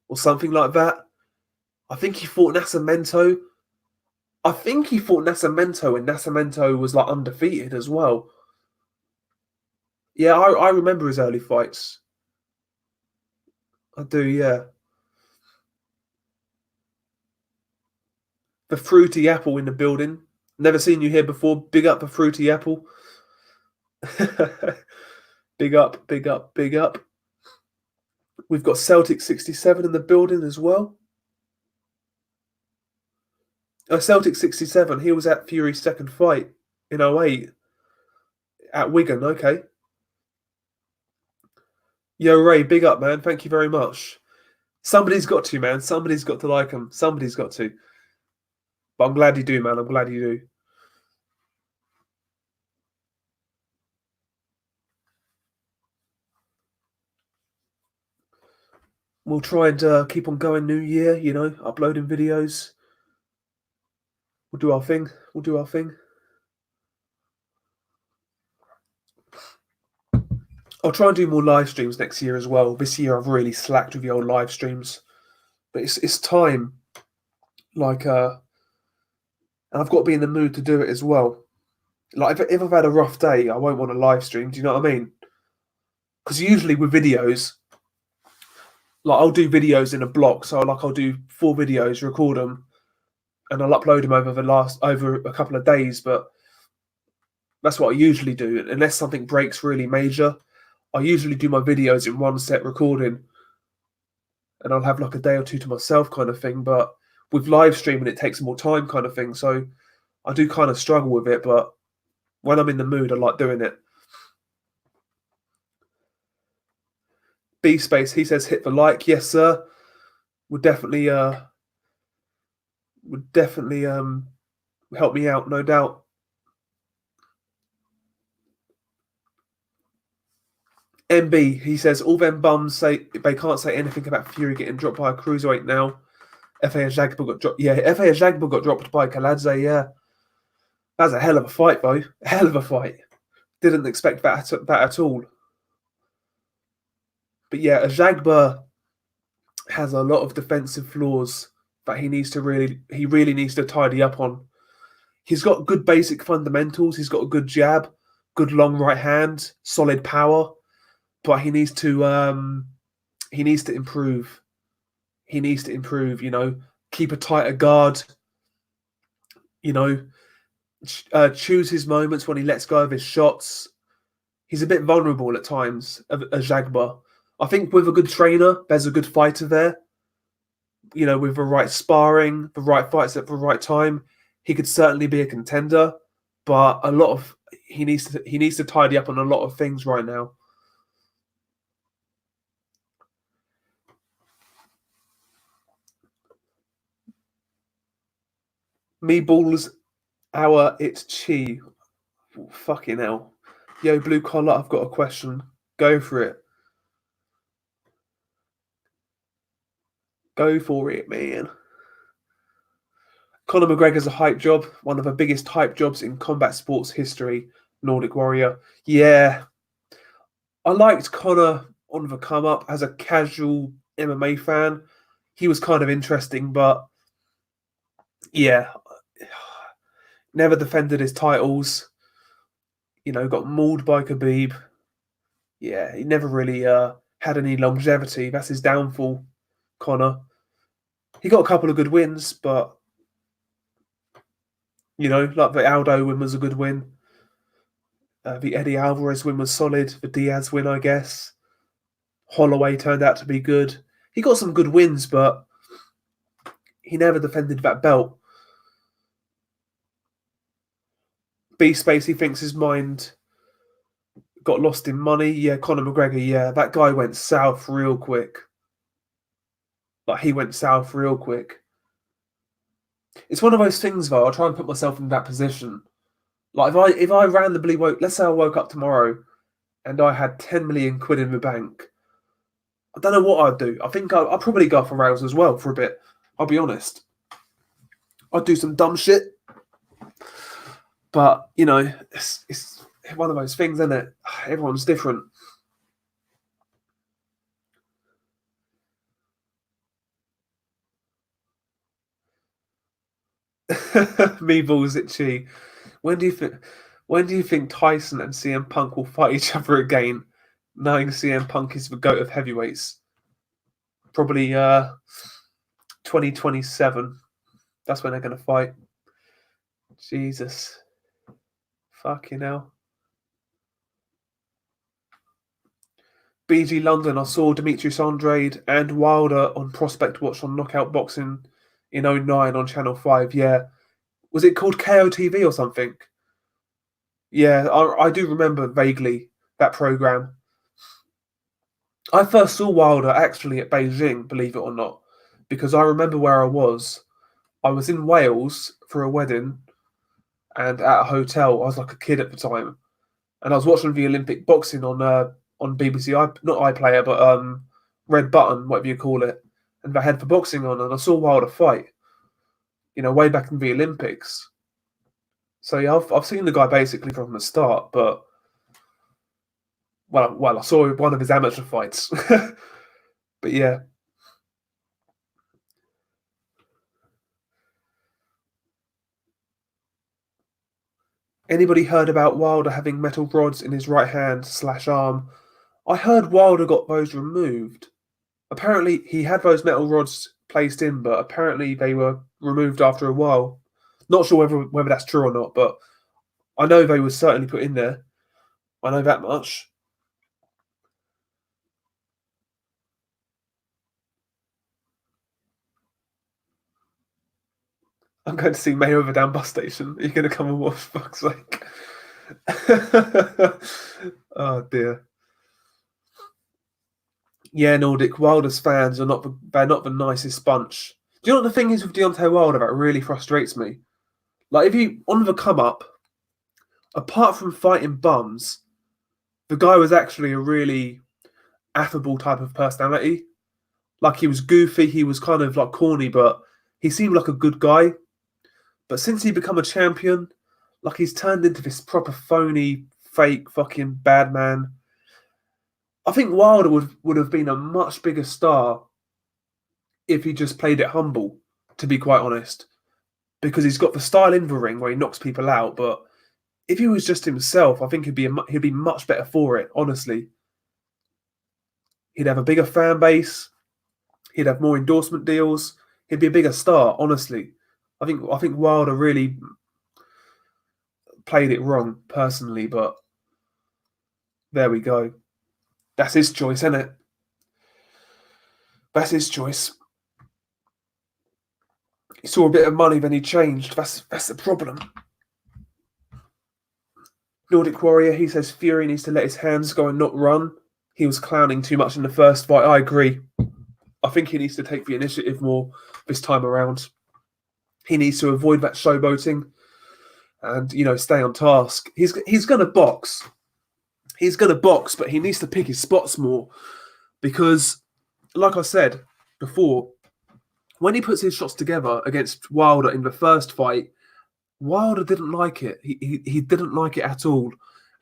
[SPEAKER 1] or something like that. I think he fought Nascimento. And Nascimento was like undefeated as well. Yeah, I remember his early fights. I do, yeah. The Fruity Apple in the building. Never seen you here before. Big up the Fruity Apple. Big up, big up, big up. We've got Celtic 67 in the building as well. Celtic 67, he was at Fury's second fight in 08 at Wigan, okay. Yo, Ray, big up, man. Thank you very much. Somebody's got to, man. Somebody's got to like him. Somebody's got to. But I'm glad you do, man. I'm glad you do. We'll try and keep on going New Year, you know, uploading videos. We'll do our thing. We'll do our thing. I'll try and do more live streams next year as well. This year I've really slacked with the old live streams. But it's time. Like, and I've got to be in the mood to do it as well. Like, if I've had a rough day, I won't want to live stream. Do you know what I mean? Because usually with videos, like I'll do videos in a block. So like I'll do 4 videos, record them, and I'll upload them over a couple of days. But that's what I usually do, unless something breaks really major. I usually do my videos in one set recording, and I'll have like a day or two to myself, kind of thing. But with live streaming, it takes more time, kind of thing. So I do kind of struggle with it, but when I'm in the mood, I like doing it. B Space, he says, hit the like. Yes, sir. Would definitely help me out, no doubt. MB, he says, all them bums say they can't say anything about Fury getting dropped by a cruiserweight now. FA Ajagba got dropped. Yeah, FA Ajagba got dropped by Kaladze. Yeah, that's a hell of a fight, though. A hell of a fight. Didn't expect that at all. But yeah, Ajagba has a lot of defensive flaws that he really needs to tidy up on. He's got good basic fundamentals. He's got a good jab, good long right hand, solid power, but he needs to improve. He needs to improve. Keep a tighter guard. Choose his moments when he lets go of his shots. He's a bit vulnerable at times, Ajagba. I think with a good trainer, there's a good fighter there. With the right sparring, the right fights at the right time, he could certainly be a contender. But he needs to tidy up on a lot of things right now. Meatballs, it's Chi. Oh, fucking hell. Yo, Blue Collar, I've got a question. Go for it. Go for it, man. Conor McGregor's a hype job, one of the biggest hype jobs in combat sports history. Nordic Warrior. Yeah. I liked Conor on the come up as a casual MMA fan. He was kind of interesting, but yeah. Never defended his titles. Got mauled by Khabib. Yeah, he never really had any longevity. That's his downfall, Conor. He got a couple of good wins, but like the Aldo win was a good win. The Eddie Alvarez win was solid. The Diaz win, I guess. Holloway turned out to be good. He got some good wins, but he never defended that belt. B Spacey thinks his mind got lost in money. Yeah, Conor McGregor, yeah. That guy went south real quick. He went south real quick. It's one of those things, though. I'll try and put myself in that position. If I randomly let's say I woke up tomorrow and I had 10 million quid in the bank, I don't know what I'd do. I think I'd probably go off the rails as well for a bit. I'll be honest. I'd do some dumb shit. But, it's one of those things, isn't it? Everyone's different. Meatballs itchy. When do you think Tyson and CM Punk will fight each other again, knowing CM Punk is the GOAT of heavyweights? Probably 2027. That's when they're going to fight. Jesus. Fucking hell. BG London, I saw Demetrius Andrade and Wilder on Prospect Watch on Knockout Boxing in 2009 on Channel 5. Yeah. Was it called KOTV or something? Yeah, I do remember vaguely that program. I first saw Wilder actually at Beijing, believe it or not, because I remember where I was. I was in Wales for a wedding and at a hotel. I was like a kid at the time. And I was watching the Olympic boxing on BBC, not iPlayer, but Red Button, whatever you call it. And they had the boxing on, and I saw Wilder fight, way back in the Olympics. So yeah, I've seen the guy basically from the start, but well, I saw one of his amateur fights. But yeah. Anybody heard about Wilder having metal rods in his right hand/arm? I heard Wilder got those removed. Apparently, he had those metal rods placed in, but apparently they were removed after a while. Not sure whether that's true or not, but I know they were certainly put in there. I know that much. I'm going to see Mayweather down bus station. Are you going to come and watch? Fuck's sake. Oh dear. Yeah, Nordic Wilder's fans are they're not the nicest bunch. Do you know what the thing is with Deontay Wilder that really frustrates me? Like if you on the come up, apart from fighting bums, the guy was actually a really affable type of personality. Like he was goofy, he was kind of like corny, but he seemed like a good guy. But since he become a champion, like he's turned into this proper phony, fake, fucking bad man. I think Wilder would have been a much bigger star if he just played it humble, to be quite honest. Because he's got the style in the ring where he knocks people out, but if he was just himself, I think he'd be much better for it, honestly. He'd have a bigger fan base, he'd have more endorsement deals, he'd be a bigger star, honestly. I think Wilder really played it wrong, personally, but there we go. That's his choice, isn't it? That's his choice. He saw a bit of money, then he changed. That's the problem. Nordic Warrior, he says Fury needs to let his hands go and not run. He was clowning too much in the first fight. I agree. I think he needs to take the initiative more this time around. He needs to avoid that showboating and, stay on task. He's going to box. He's going to box, but he needs to pick his spots more because, like I said before, when he puts his shots together against Wilder in the first fight, Wilder didn't like it. He didn't like it at all.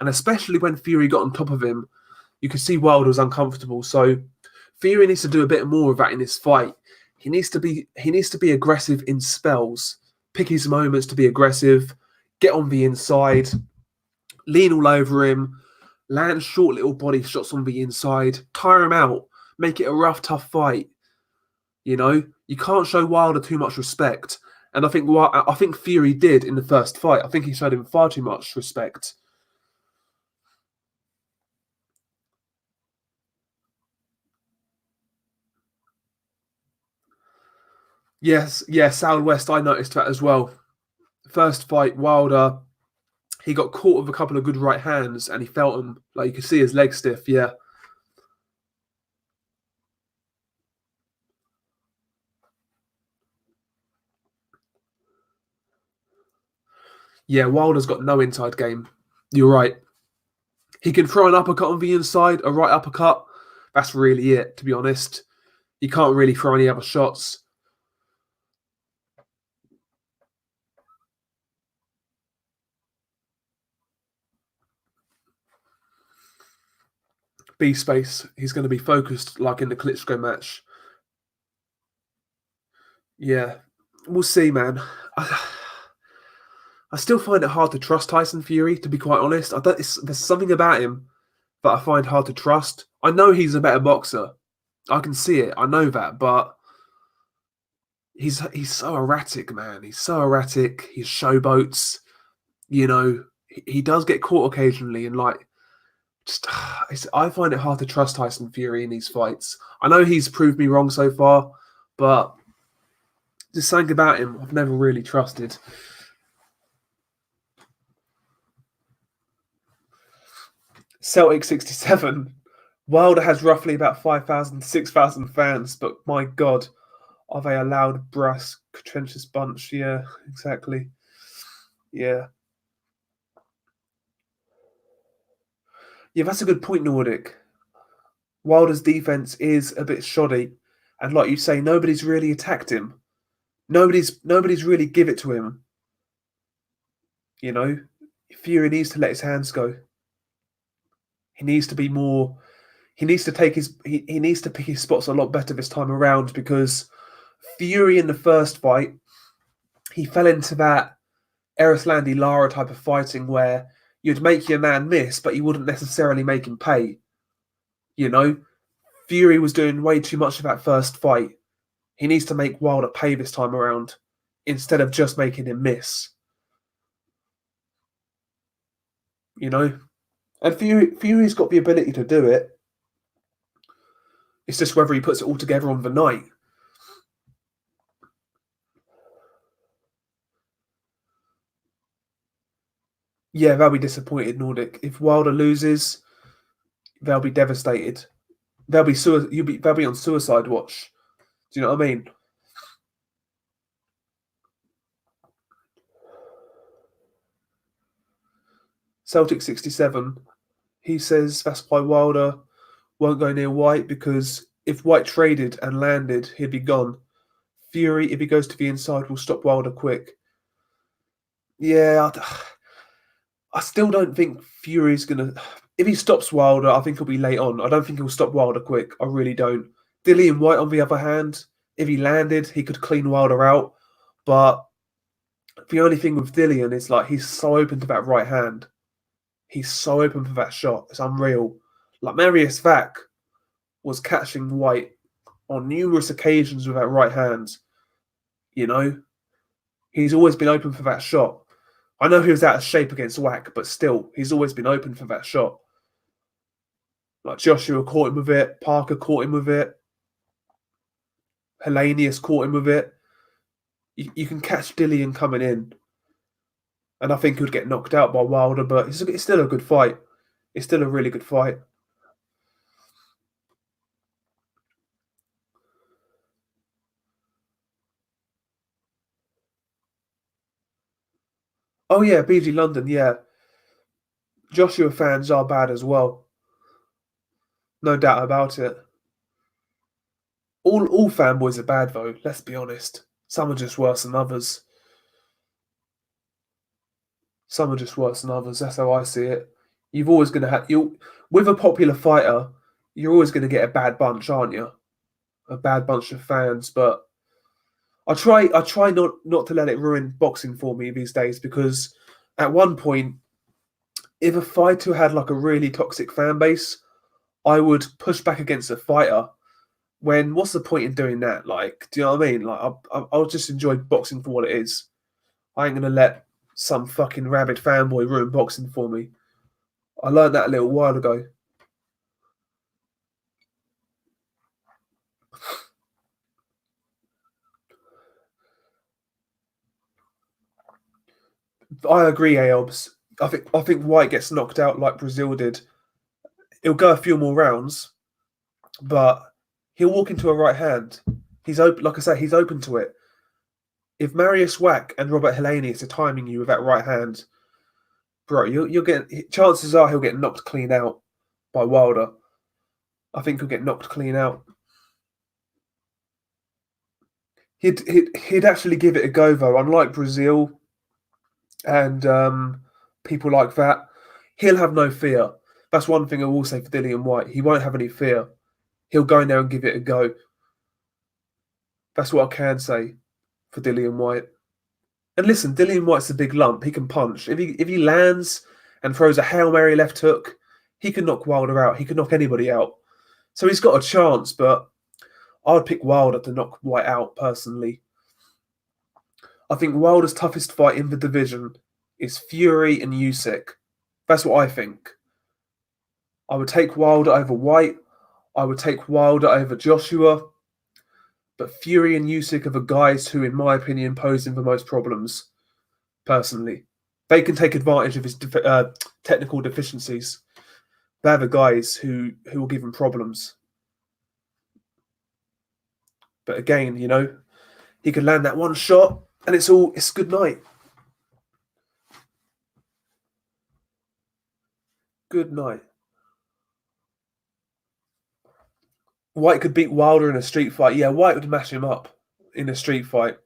[SPEAKER 1] And especially when Fury got on top of him, you could see Wilder was uncomfortable. So Fury needs to do a bit more of that in this fight. He needs to be aggressive in spells, pick his moments to be aggressive, get on the inside, lean all over him, land short little body shots on the inside, tire him out, make it a rough, tough fight. You can't show Wilder too much respect. And I think Fury did in the first fight. I think he showed him far too much respect. Yes, Sal West, I noticed that as well. First fight, Wilder, he got caught with a couple of good right hands and he felt them. Like you could see his leg stiff, yeah. Yeah, Wilder's got no inside game. You're right. He can throw an uppercut on the inside, a right uppercut. That's really it, to be honest. He can't really throw any other shots. B-Space, he's going to be focused like in the Klitschko match. Yeah, we'll see, man. I still find it hard to trust Tyson Fury, to be quite honest. There's something about him that I find hard to trust. I know he's a better boxer. I can see it. I know that, but he's so erratic, man. He's so erratic. He showboats. He does get caught occasionally, and I find it hard to trust Tyson Fury in these fights. I know he's proved me wrong so far, but just something about him I've never really trusted. Celtic 67. Wilder has roughly about 5,000, 6,000 fans, but my God, are they a loud, brass, contentious bunch? Yeah, exactly. Yeah. Yeah, that's a good point, Nordic. Wilder's defense is a bit shoddy, and like you say, nobody's really attacked him. Nobody's really give it to him. Fury needs to let his hands go. He needs to be more. He needs to take his. He needs to pick his spots a lot better this time around because Fury in the first fight, he fell into that Erislandy Lara type of fighting where you'd make your man miss, but you wouldn't necessarily make him pay. Fury was doing way too much of that first fight. He needs to make Wilder pay this time around instead of just making him miss. You know? And Fury's got the ability to do it. It's just whether he puts it all together on the night. Yeah, they'll be disappointed, Nordic. If Wilder loses, they'll be devastated. They'll be on suicide watch. Do you know what I mean? Celtic 67. He says that's why Wilder won't go near White, because if White traded and landed, he'd be gone. Fury, if he goes to the inside, will stop Wilder quick. Yeah, I still don't think Fury's going to... If he stops Wilder, I think he'll be late on. I don't think he'll stop Wilder quick. I really don't. Dillian White, on the other hand, if he landed, he could clean Wilder out. But the only thing with Dillian is, like, he's so open to that right hand. He's so open for that shot. It's unreal. Like, Marius Vac was catching White on numerous occasions with that right hand. You know? He's always been open for that shot. I know he was out of shape against Wack, but still, he's always been open for that shot. Like, Joshua caught him with it. Parker caught him with it. Helenius caught him with it. You can catch Dillian coming in. And I think he would get knocked out by Wilder, but it's still a good fight. It's still a really good fight. Oh, yeah, BG London, yeah. Joshua fans are bad as well. No doubt about it. All fanboys are bad, though, let's be honest. Some are just worse than others. Some are just worse than others. That's how I see it. You've always going to have... With a popular fighter, you're always going to get a bad bunch, aren't you? A bad bunch of fans, but... I try not to let it ruin boxing for me these days, because at one point, if a fighter had like a really toxic fan base, I would push back against a fighter. When what's the point in doing that? Like, do you know what I mean? Like, I'll just enjoy boxing for what it is. I ain't gonna let some fucking rabid fanboy ruin boxing for me. I learned that a little while ago. I agree, Aobs. I think White gets knocked out like Brazil did. He'll go a few more rounds, but he'll walk into a right hand. He's open, like I say, he's open to it. If Marius Wack and Robert Helenius are timing you with that right hand, bro, you'll get... Chances are he'll get knocked clean out by Wilder. I think he'll get knocked clean out. He'd actually give it a go, though. Unlike Brazil and people like that, he'll have no fear. That's one thing I will say for Dillian White. He won't have any fear. He'll go in there and give it a go. That's what I can say for Dillian White. And listen, Dillian White's a big lump. He can punch. If he lands and throws a Hail Mary left hook, he can knock Wilder out. He can knock anybody out. So he's got a chance, but I would pick Wilder to knock White out, personally. I think Wilder's toughest fight in the division is Fury and Usyk. That's what I think. I would take Wilder over White. I would take Wilder over Joshua. But Fury and Usyk are the guys who, in my opinion, pose him the most problems, personally. They can take advantage of his technical deficiencies. They're the guys who will give him problems. But again, you know, he could land that one shot and it's good night. Good night. White could beat Wilder in a street fight. Yeah, White would mash him up in a street fight.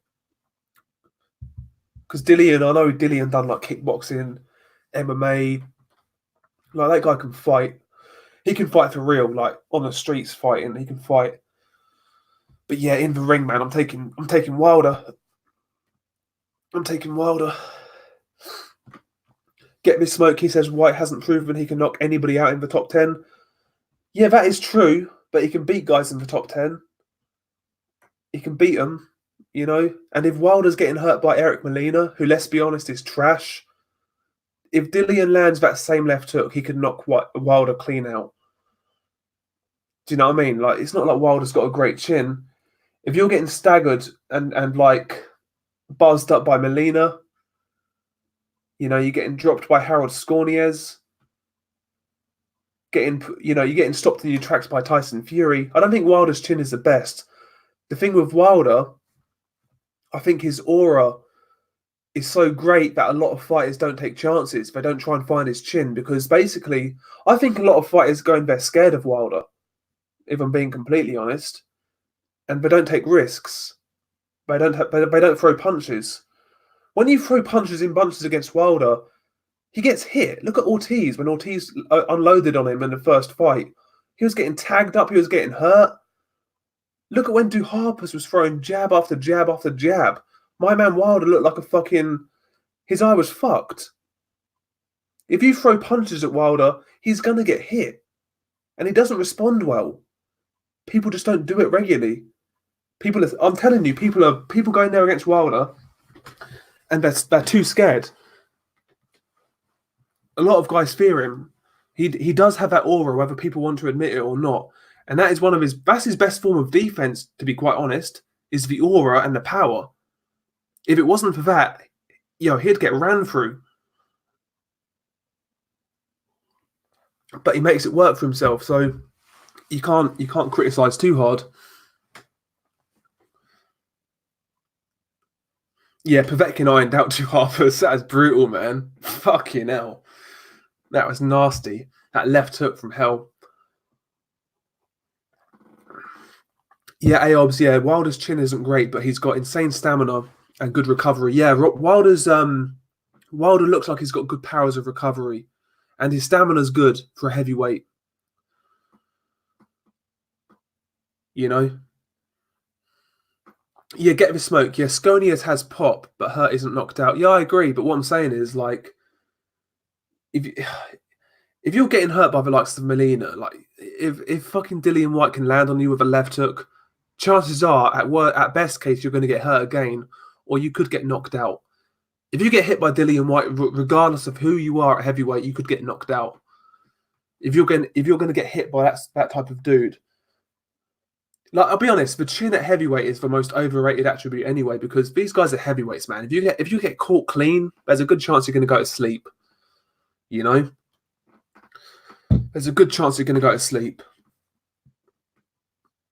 [SPEAKER 1] Because Dillian, I know Dillian done like kickboxing, MMA. Like, that guy can fight. He can fight for real, like on the streets fighting. He can fight. But yeah, in the ring, man, I'm taking Wilder. I'm taking Wilder. Get me smoke. He says White hasn't proven he can knock anybody out in the top 10. Yeah, that is true, but he can beat guys in the top 10. he can beat him, you know. And if Wilder's getting hurt by Eric Molina, who, let's be honest, is trash, if Dillian lands that same left hook, he could knock Wilder clean out. Do you know what I mean? Like, it's not like Wilder's got a great chin. If you're getting staggered and like buzzed up by Molina, you know, you're getting dropped by Harold Scorniez, you're getting stopped in your tracks by Tyson Fury. I don't think Wilder's chin is the best. The thing with Wilder, I think his aura is so great that a lot of fighters don't take chances. They don't try and find his chin because basically, I think a lot of fighters go in there scared of Wilder, if I'm being completely honest, and they don't take risks. They don't throw punches. When you throw punches in bunches against Wilder, he gets hit. Look at Ortiz. When Ortiz unloaded on him in the first fight, he was getting tagged up. He was getting hurt. Look at when Duhaupas was throwing jab after jab after jab. My man Wilder looked like a fucking... His eye was fucked. If you throw punches at Wilder, he's going to get hit. And he doesn't respond well. People just don't do it regularly. I'm telling you, people going there against Wilder, and they're too scared. A lot of guys fear him. He does have that aura, whether people want to admit it or not. And that is that's his best form of defense, to be quite honest, is the aura and the power. If it wasn't for that, he'd get ran through. But he makes it work for himself, so you can't criticize too hard. Yeah, Povetkin ironed out Duhaupas. That is brutal, man. Fucking hell. That was nasty. That left hook from hell. Yeah, Aobs, yeah, Wilder's chin isn't great, but he's got insane stamina and good recovery. Yeah, Wilder looks like he's got good powers of recovery, and his stamina's good for a heavyweight. You know? Yeah, get the smoke. Yeah, Skonias has pop, but Hurt isn't knocked out. Yeah, I agree, but what I'm saying is, like, if you're getting hurt by the likes of Molina, like, if fucking Dillian Whyte can land on you with a left hook, chances are, at best case, you're going to get hurt again, or you could get knocked out. If you get hit by Dillian Whyte, regardless of who you are at heavyweight, you could get knocked out. If you're going to get hit by that type of dude, like, I'll be honest, the chin at heavyweight is the most overrated attribute anyway, because these guys are heavyweights, man. If you get caught clean, there's a good chance you're going to go to sleep. You know, there's a good chance you're going to go to sleep.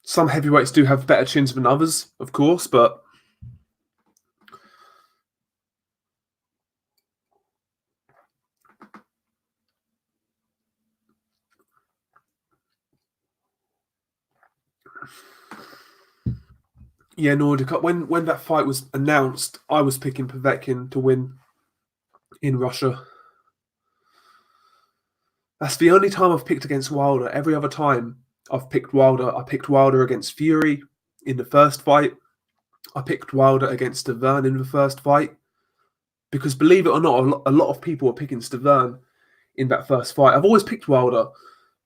[SPEAKER 1] Some heavyweights do have better chins than others, of course, but yeah, Nordic. When that fight was announced, I was picking Povetkin to win in Russia. That's the only time I've picked against Wilder. Every other time I've picked Wilder. I picked Wilder against Fury in the first fight. I picked Wilder against Stiverne in the first fight. Because believe it or not, a lot of people were picking Stiverne in that first fight. I've always picked Wilder.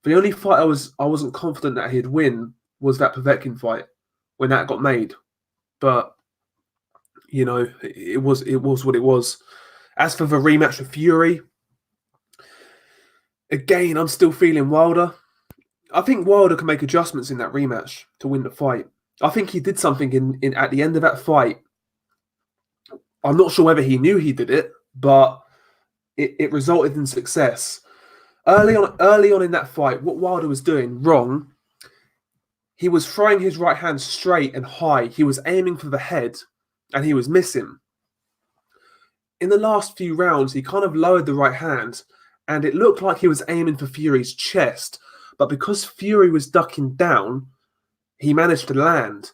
[SPEAKER 1] The only fight I wasn't confident that he'd win was that Povetkin fight when that got made. But you know, it was what it was. As for the rematch with Fury, again, I'm still feeling Wilder. I think Wilder can make adjustments in that rematch to win the fight. I think he did something in at the end of that fight. I'm not sure whether he knew he did it, but it resulted in success. Early on in that fight, what Wilder was doing wrong, he was throwing his right hand straight and high. He was aiming for the head, and he was missing. In the last few rounds, he kind of lowered the right hand, and it looked like he was aiming for Fury's chest. But because Fury was ducking down, he managed to land.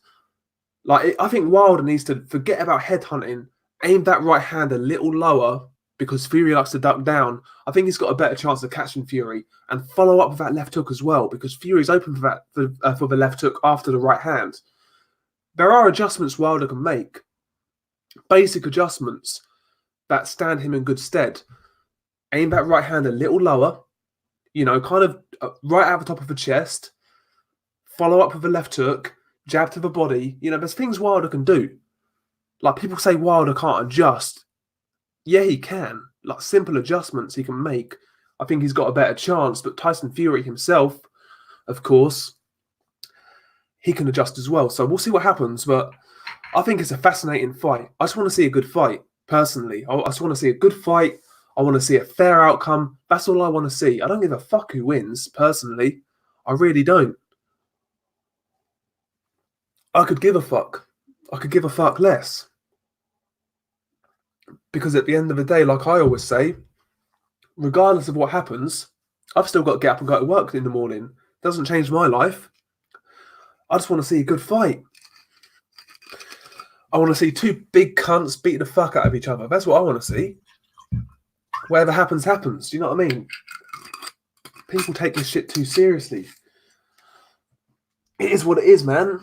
[SPEAKER 1] Like, I think Wilder needs to forget about headhunting, aim that right hand a little lower, because Fury likes to duck down. I think he's got a better chance of catching Fury, and follow up with that left hook as well, because Fury's open for the left hook after the right hand. There are adjustments Wilder can make, basic adjustments that stand him in good stead. Aim that right hand a little lower, you know, kind of right at the top of the chest. Follow up with a left hook. jab to the body. You know, there's things Wilder can do. Like, people say Wilder can't adjust. Yeah, he can. Like, simple adjustments he can make. I think he's got a better chance. But Tyson Fury himself, of course, he can adjust as well. So we'll see what happens. But I think it's a fascinating fight. I just want to see a good fight, personally. I just want to see a good fight. I want to see a fair outcome. That's all I want to see. I don't give a fuck who wins, personally. I really don't. I could give a fuck. I could give a fuck less. Because at the end of the day, like I always say, regardless of what happens, I've still got to get up and go to work in the morning. Doesn't change my life. I just want to see a good fight. I want to see two big cunts beat the fuck out of each other. That's what I want to see. Whatever happens, happens. Do you know what I mean? People take this shit too seriously. It is what it is, man.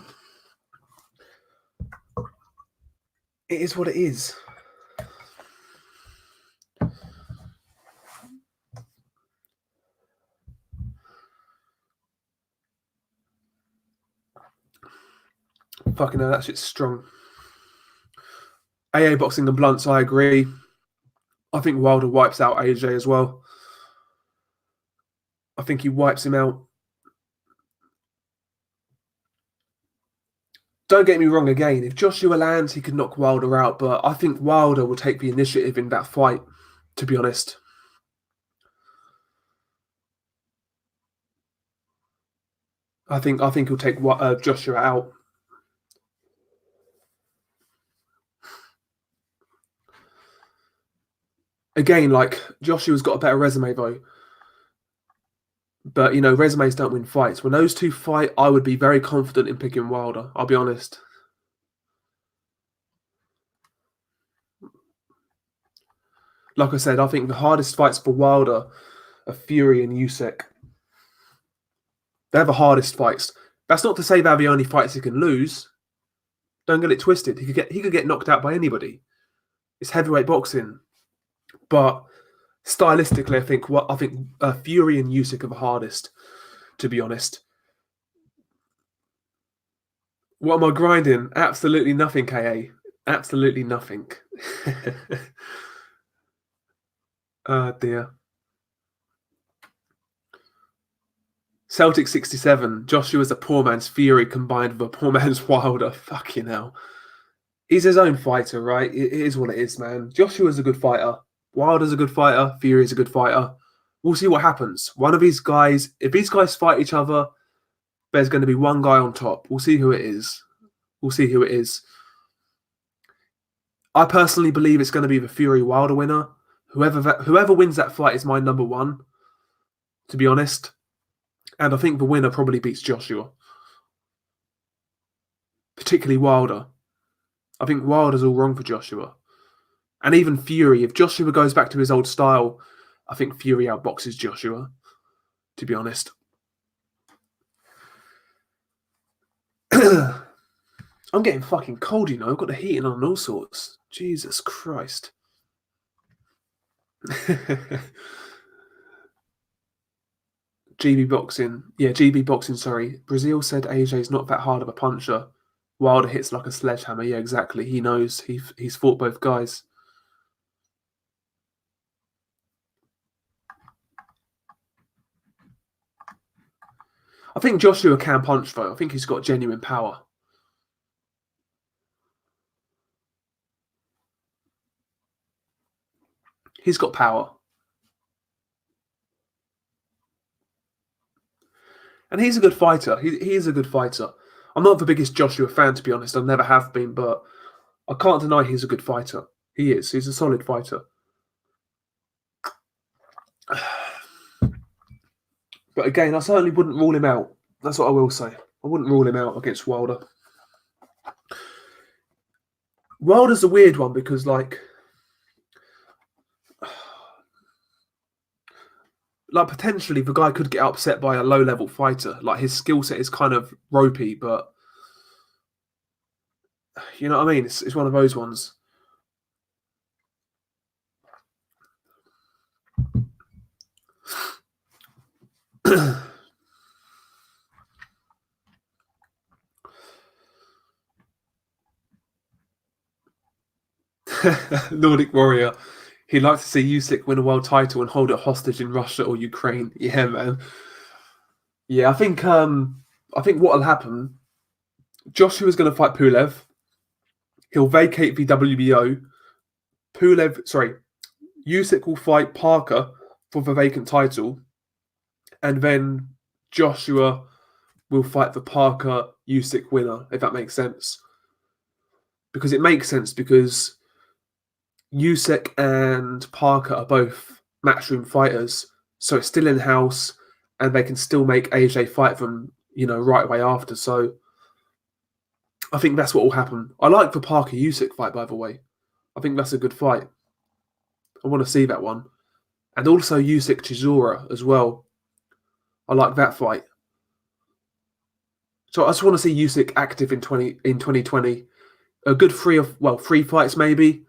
[SPEAKER 1] It is what it is. Fucking hell, that shit's strong. AA boxing and blunts, I agree. I think Wilder wipes out AJ as well. I think he wipes him out. Don't get me wrong again. If Joshua lands, he could knock Wilder out. But I think Wilder will take the initiative in that fight, to be honest. I think he'll take Joshua out. Again, like, Joshua's got a better resume, though. But, you know, resumes don't win fights. When those two fight, I would be very confident in picking Wilder. I'll be honest. Like I said, I think the hardest fights for Wilder are Fury and Usyk. They're the hardest fights. That's not to say they're the only fights he can lose. Don't get it twisted. He could get knocked out by anybody. It's heavyweight boxing. But stylistically, I think Fury and Usyk are the hardest, to be honest. What am I grinding? Absolutely nothing, KA. Absolutely nothing. Oh, dear. Celtic 67. Joshua's a poor man's Fury combined with a poor man's Wilder. Fucking hell. He's his own fighter, right? It is what it is, man. Joshua's a good fighter. Wilder's a good fighter. Fury's a good fighter. We'll see what happens. One of these guys, if these guys fight each other, there's going to be one guy on top. We'll see who it is. We'll see who it is. I personally believe it's going to be the Fury Wilder winner. Whoever wins that fight is my number one, to be honest. And I think the winner probably beats Joshua. Particularly Wilder. I think Wilder's all wrong for Joshua. And even Fury, if Joshua goes back to his old style, I think Fury outboxes Joshua, to be honest. I'm getting fucking cold, you know. I've got the heating on and all sorts. Jesus Christ. GB Boxing. Yeah, GB Boxing, sorry. Brazil said AJ's not that hard of a puncher. Wilder hits like a sledgehammer. Yeah, exactly. He knows. He's fought both guys. I think Joshua can punch, though. I think he's got genuine power. He's got power. And he's a good fighter. He is a good fighter. I'm not the biggest Joshua fan, to be honest. I never have been, but I can't deny he's a good fighter. He is. He's a solid fighter. But again, I certainly wouldn't rule him out. That's what I will say. I wouldn't rule him out against Wilder. Wilder's a weird one because, like potentially the guy could get upset by a low-level fighter. Like, his skill set is kind of ropey, but you know what I mean? It's one of those ones. Nordic Warrior. He'd like to see Usyk win a world title and hold it hostage in Russia or Ukraine. Yeah, man. Yeah, I think what'll happen. Joshua's going to fight Pulev. He'll vacate the WBO. Usyk will fight Parker for the vacant title, and then Joshua will fight the Parker Usyk winner, if that makes sense. Because it makes sense because Usyk and Parker are both matchroom fighters, so it's still in house, and they can still make AJ fight them, right away after. So I think that's what will happen. I like the Parker Usyk fight, by the way. I think that's a good fight. I want to see that one, and also Usyk Chisora as well. I like that fight. So I just want to see Usyk active in 2020. A good three fights maybe.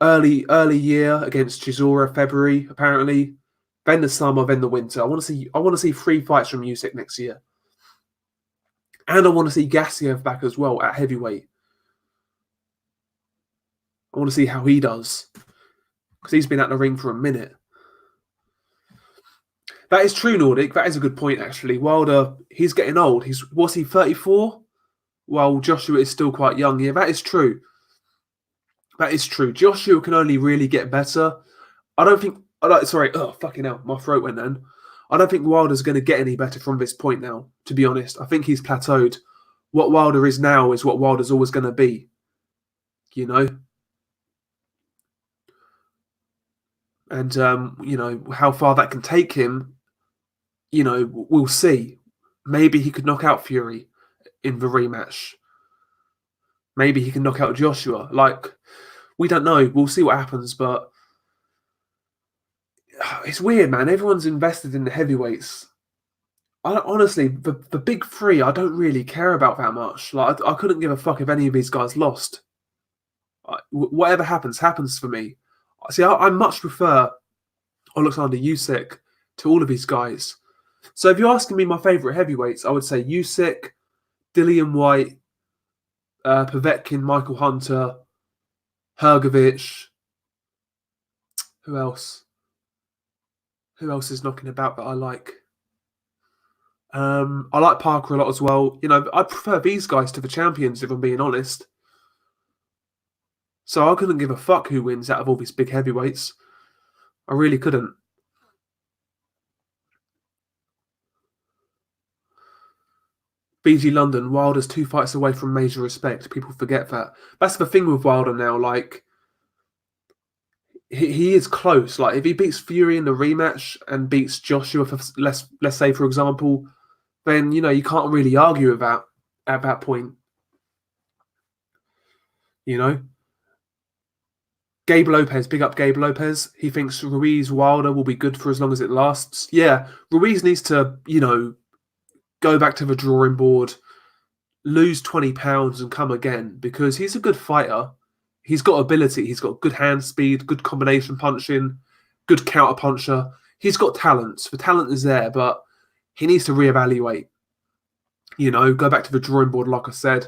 [SPEAKER 1] Early year against Chisora, February apparently. Then the summer, then the winter. I want to see 3 fights from Usyk next year. And I want to see Gassiev back as well at heavyweight. I want to see how he does. Because he's been at the ring for a minute. That is true, Nordic. That is a good point, actually. Wilder, he's getting old. Was he 34? Well, Joshua is still quite young. Yeah, that is true. That is true. Joshua can only really get better. I don't think... Sorry. Oh, fucking hell. My throat went then. I don't think Wilder's going to get any better from this point now, to be honest. I think he's plateaued. What Wilder is now is what Wilder's always going to be. And, how far that can take him, we'll see. Maybe he could knock out Fury in the rematch. Maybe he can knock out Joshua. We don't know. We'll see what happens, but it's weird, man. Everyone's invested in the heavyweights. Honestly, the big 3, I don't really care about that much. I couldn't give a fuck if any of these guys lost. Whatever happens for me. See, I much prefer Alexander Usyk to all of these guys. So if you're asking me my favourite heavyweights, I would say Usyk, Dillian White, Povetkin, Michael Hunter, Hrgovic. Who else? Who else is knocking about that I like? I like Parker a lot as well. I prefer these guys to the champions, if I'm being honest. So I couldn't give a fuck who wins out of all these big heavyweights. I really couldn't. BG London, Wilder's 2 fights away from major respect. People forget that. That's the thing with Wilder now. He is close. If he beats Fury in the rematch and beats Joshua, let's say, for example, then, you can't really argue with that at that point. Gabe Lopez, big up Gabe Lopez. He thinks Ruiz Wilder will be good for as long as it lasts. Yeah, Ruiz needs to, go back to the drawing board, lose 20 pounds and come again, because he's a good fighter. He's got ability. He's got good hand speed, good combination punching, good counter puncher. He's got talent. The talent is there, but he needs to reevaluate. Go back to the drawing board, like I said,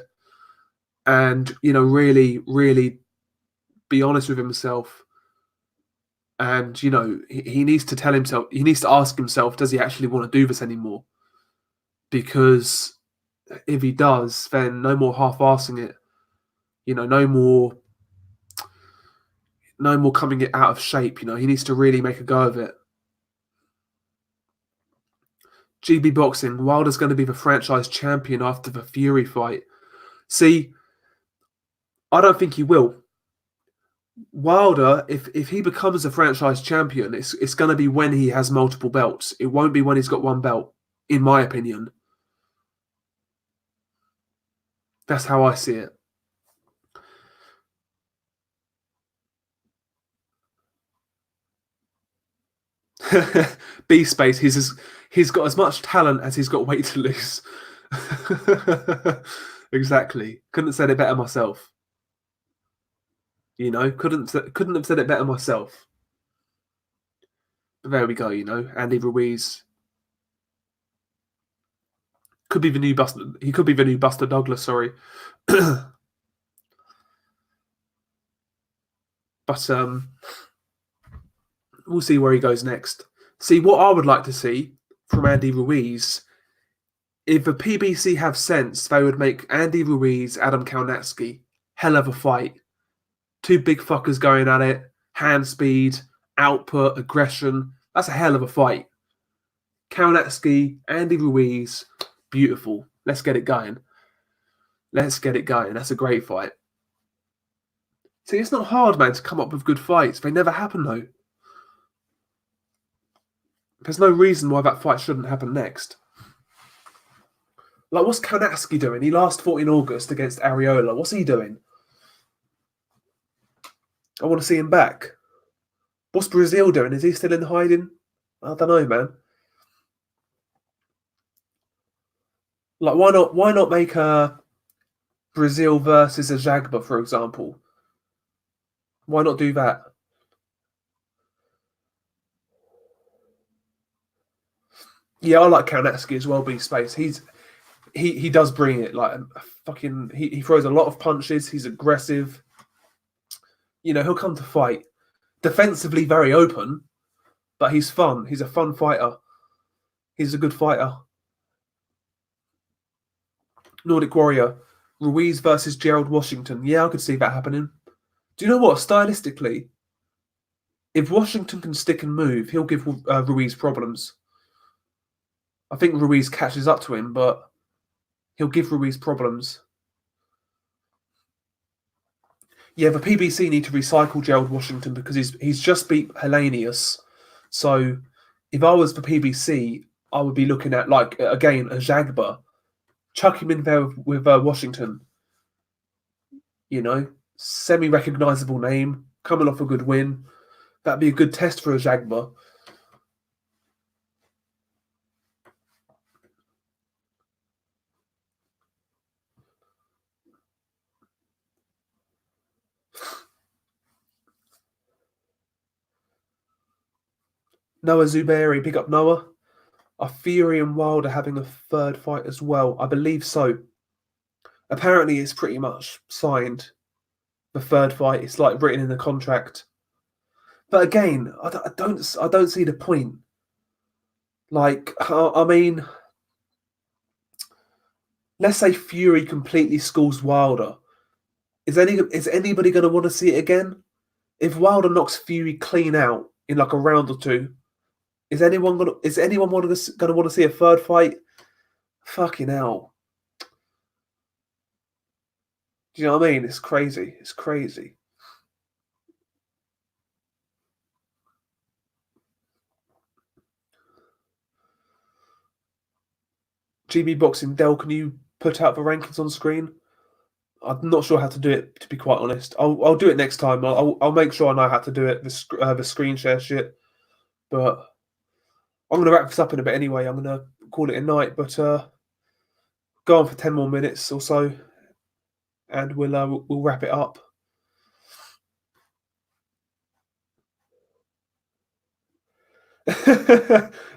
[SPEAKER 1] and, really, really be honest with himself. And, he needs to tell himself, he needs to ask himself, does he actually want to do this anymore? Because if he does, then no more half-arsing it. No more coming it out of shape. He needs to really make a go of it. GB Boxing, Wilder's going to be the franchise champion after the Fury fight. See, I don't think he will. Wilder, if he becomes a franchise champion, it's going to be when he has multiple belts. It won't be when he's got one belt, in my opinion. That's how I see it. B-Space, he's got as much talent as he's got weight to lose. Exactly. Couldn't have said it better myself. Couldn't have said it better myself. But there we go, Andy Ruiz. Could be the new Buster. He could be the new Buster Douglas, sorry. But we'll see where he goes next. See, what I would like to see from Andy Ruiz, if the PBC have sense, they would make Andy Ruiz, Adam Kalnatsky, hell of a fight. Two big fuckers going at it, hand speed, output, aggression. That's a hell of a fight. Kalnatsky, Andy Ruiz, beautiful. Let's get it going. Let's get it going. That's a great fight. See, it's not hard, man, to come up with good fights. They never happen, though. There's no reason why that fight shouldn't happen next. Like, what's Kalnatsky doing? He last fought in August against Arreola. What's he doing? I want to see him back. What's Brazil doing? Is he still in hiding? I don't know, man. Like, why not make a Brazil versus a Jagba, for example? Why not do that? Yeah, I like Kalnatsky as well, B-Space. He does bring it. Like, fucking, he throws a lot of punches. He's aggressive. You know, he'll come to fight. Defensively very open, but he's fun. He's a fun fighter. He's a good fighter. Nordic Warrior, Ruiz versus Gerald Washington. Yeah, I could see that happening. Do you know what? Stylistically, if Washington can stick and move, he'll give Ruiz problems. I think Ruiz catches up to him, but he'll give Ruiz problems. Yeah, the PBC need to recycle Gerald Washington because he's just beat Hellenius. So if I was the PBC, I would be looking at, like, again, a Jagba. Chuck him in there with Washington. You know, semi-recognisable name, coming off a good win. That'd be a good test for a Jagba. Noah Zuberi, pick up Noah. Are Fury and Wilder having a third fight as well? I believe so. Apparently, it's pretty much signed. The third fight, it's like written in the contract. But again, I don't see the point. Like, I mean, let's say Fury completely schools Wilder. Is anybody going to want to see it again? If Wilder knocks Fury clean out in like a round or two, is anyone going to want to see a third fight? Fucking hell. Do you know what I mean? It's crazy. It's crazy. GB Boxing, Dell, can you put out the rankings on screen? I'm not sure how to do it, to be quite honest. I'll do it next time. I'll make sure I know how to do it, the screen share shit. But I'm going to wrap this up in a bit anyway. I'm going to call it a night, but go on for 10 more minutes or so, and we'll wrap it up.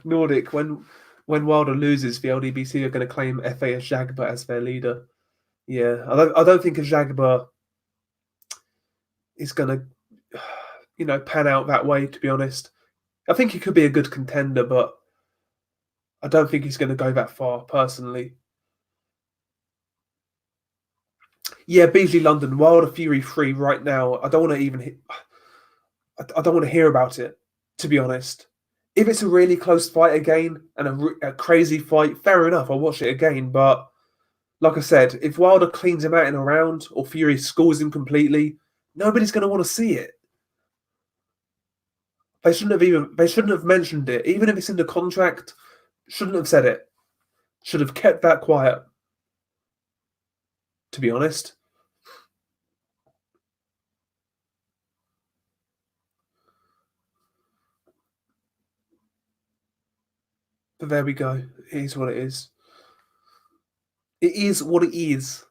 [SPEAKER 1] Nordic, when Wilder loses, the LDBC are going to claim FA Jagba as their leader. Yeah, I don't think a Jagba is going to, pan out that way, to be honest. I think he could be a good contender, but I don't think he's going to go that far, personally. Yeah, BG London, Wilder Fury 3 right now. I don't want to hear about it, to be honest. If it's a really close fight again and a crazy fight, fair enough, I'll watch it again. But like I said, if Wilder cleans him out in a round or Fury scores him completely, nobody's going to want to see it. They shouldn't have mentioned it. Even if it's in the contract, shouldn't have said it. Should have kept that quiet, to be honest. But there we go. It is what it is. It is what it is.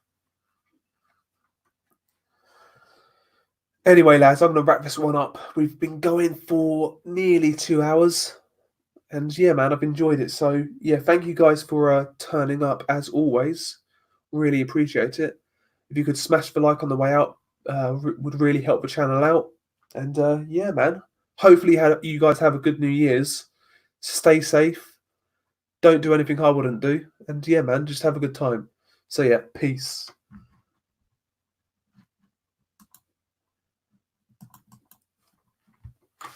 [SPEAKER 1] Anyway, lads, I'm going to wrap this one up. We've been going for nearly 2 hours. And yeah, man, I've enjoyed it. So yeah, thank you guys for turning up as always. Really appreciate it. If you could smash the like on the way out, would really help the channel out. And yeah, man. Hopefully, you guys have a good New Year's. Stay safe. Don't do anything I wouldn't do. And yeah, man, just have a good time. So yeah, peace.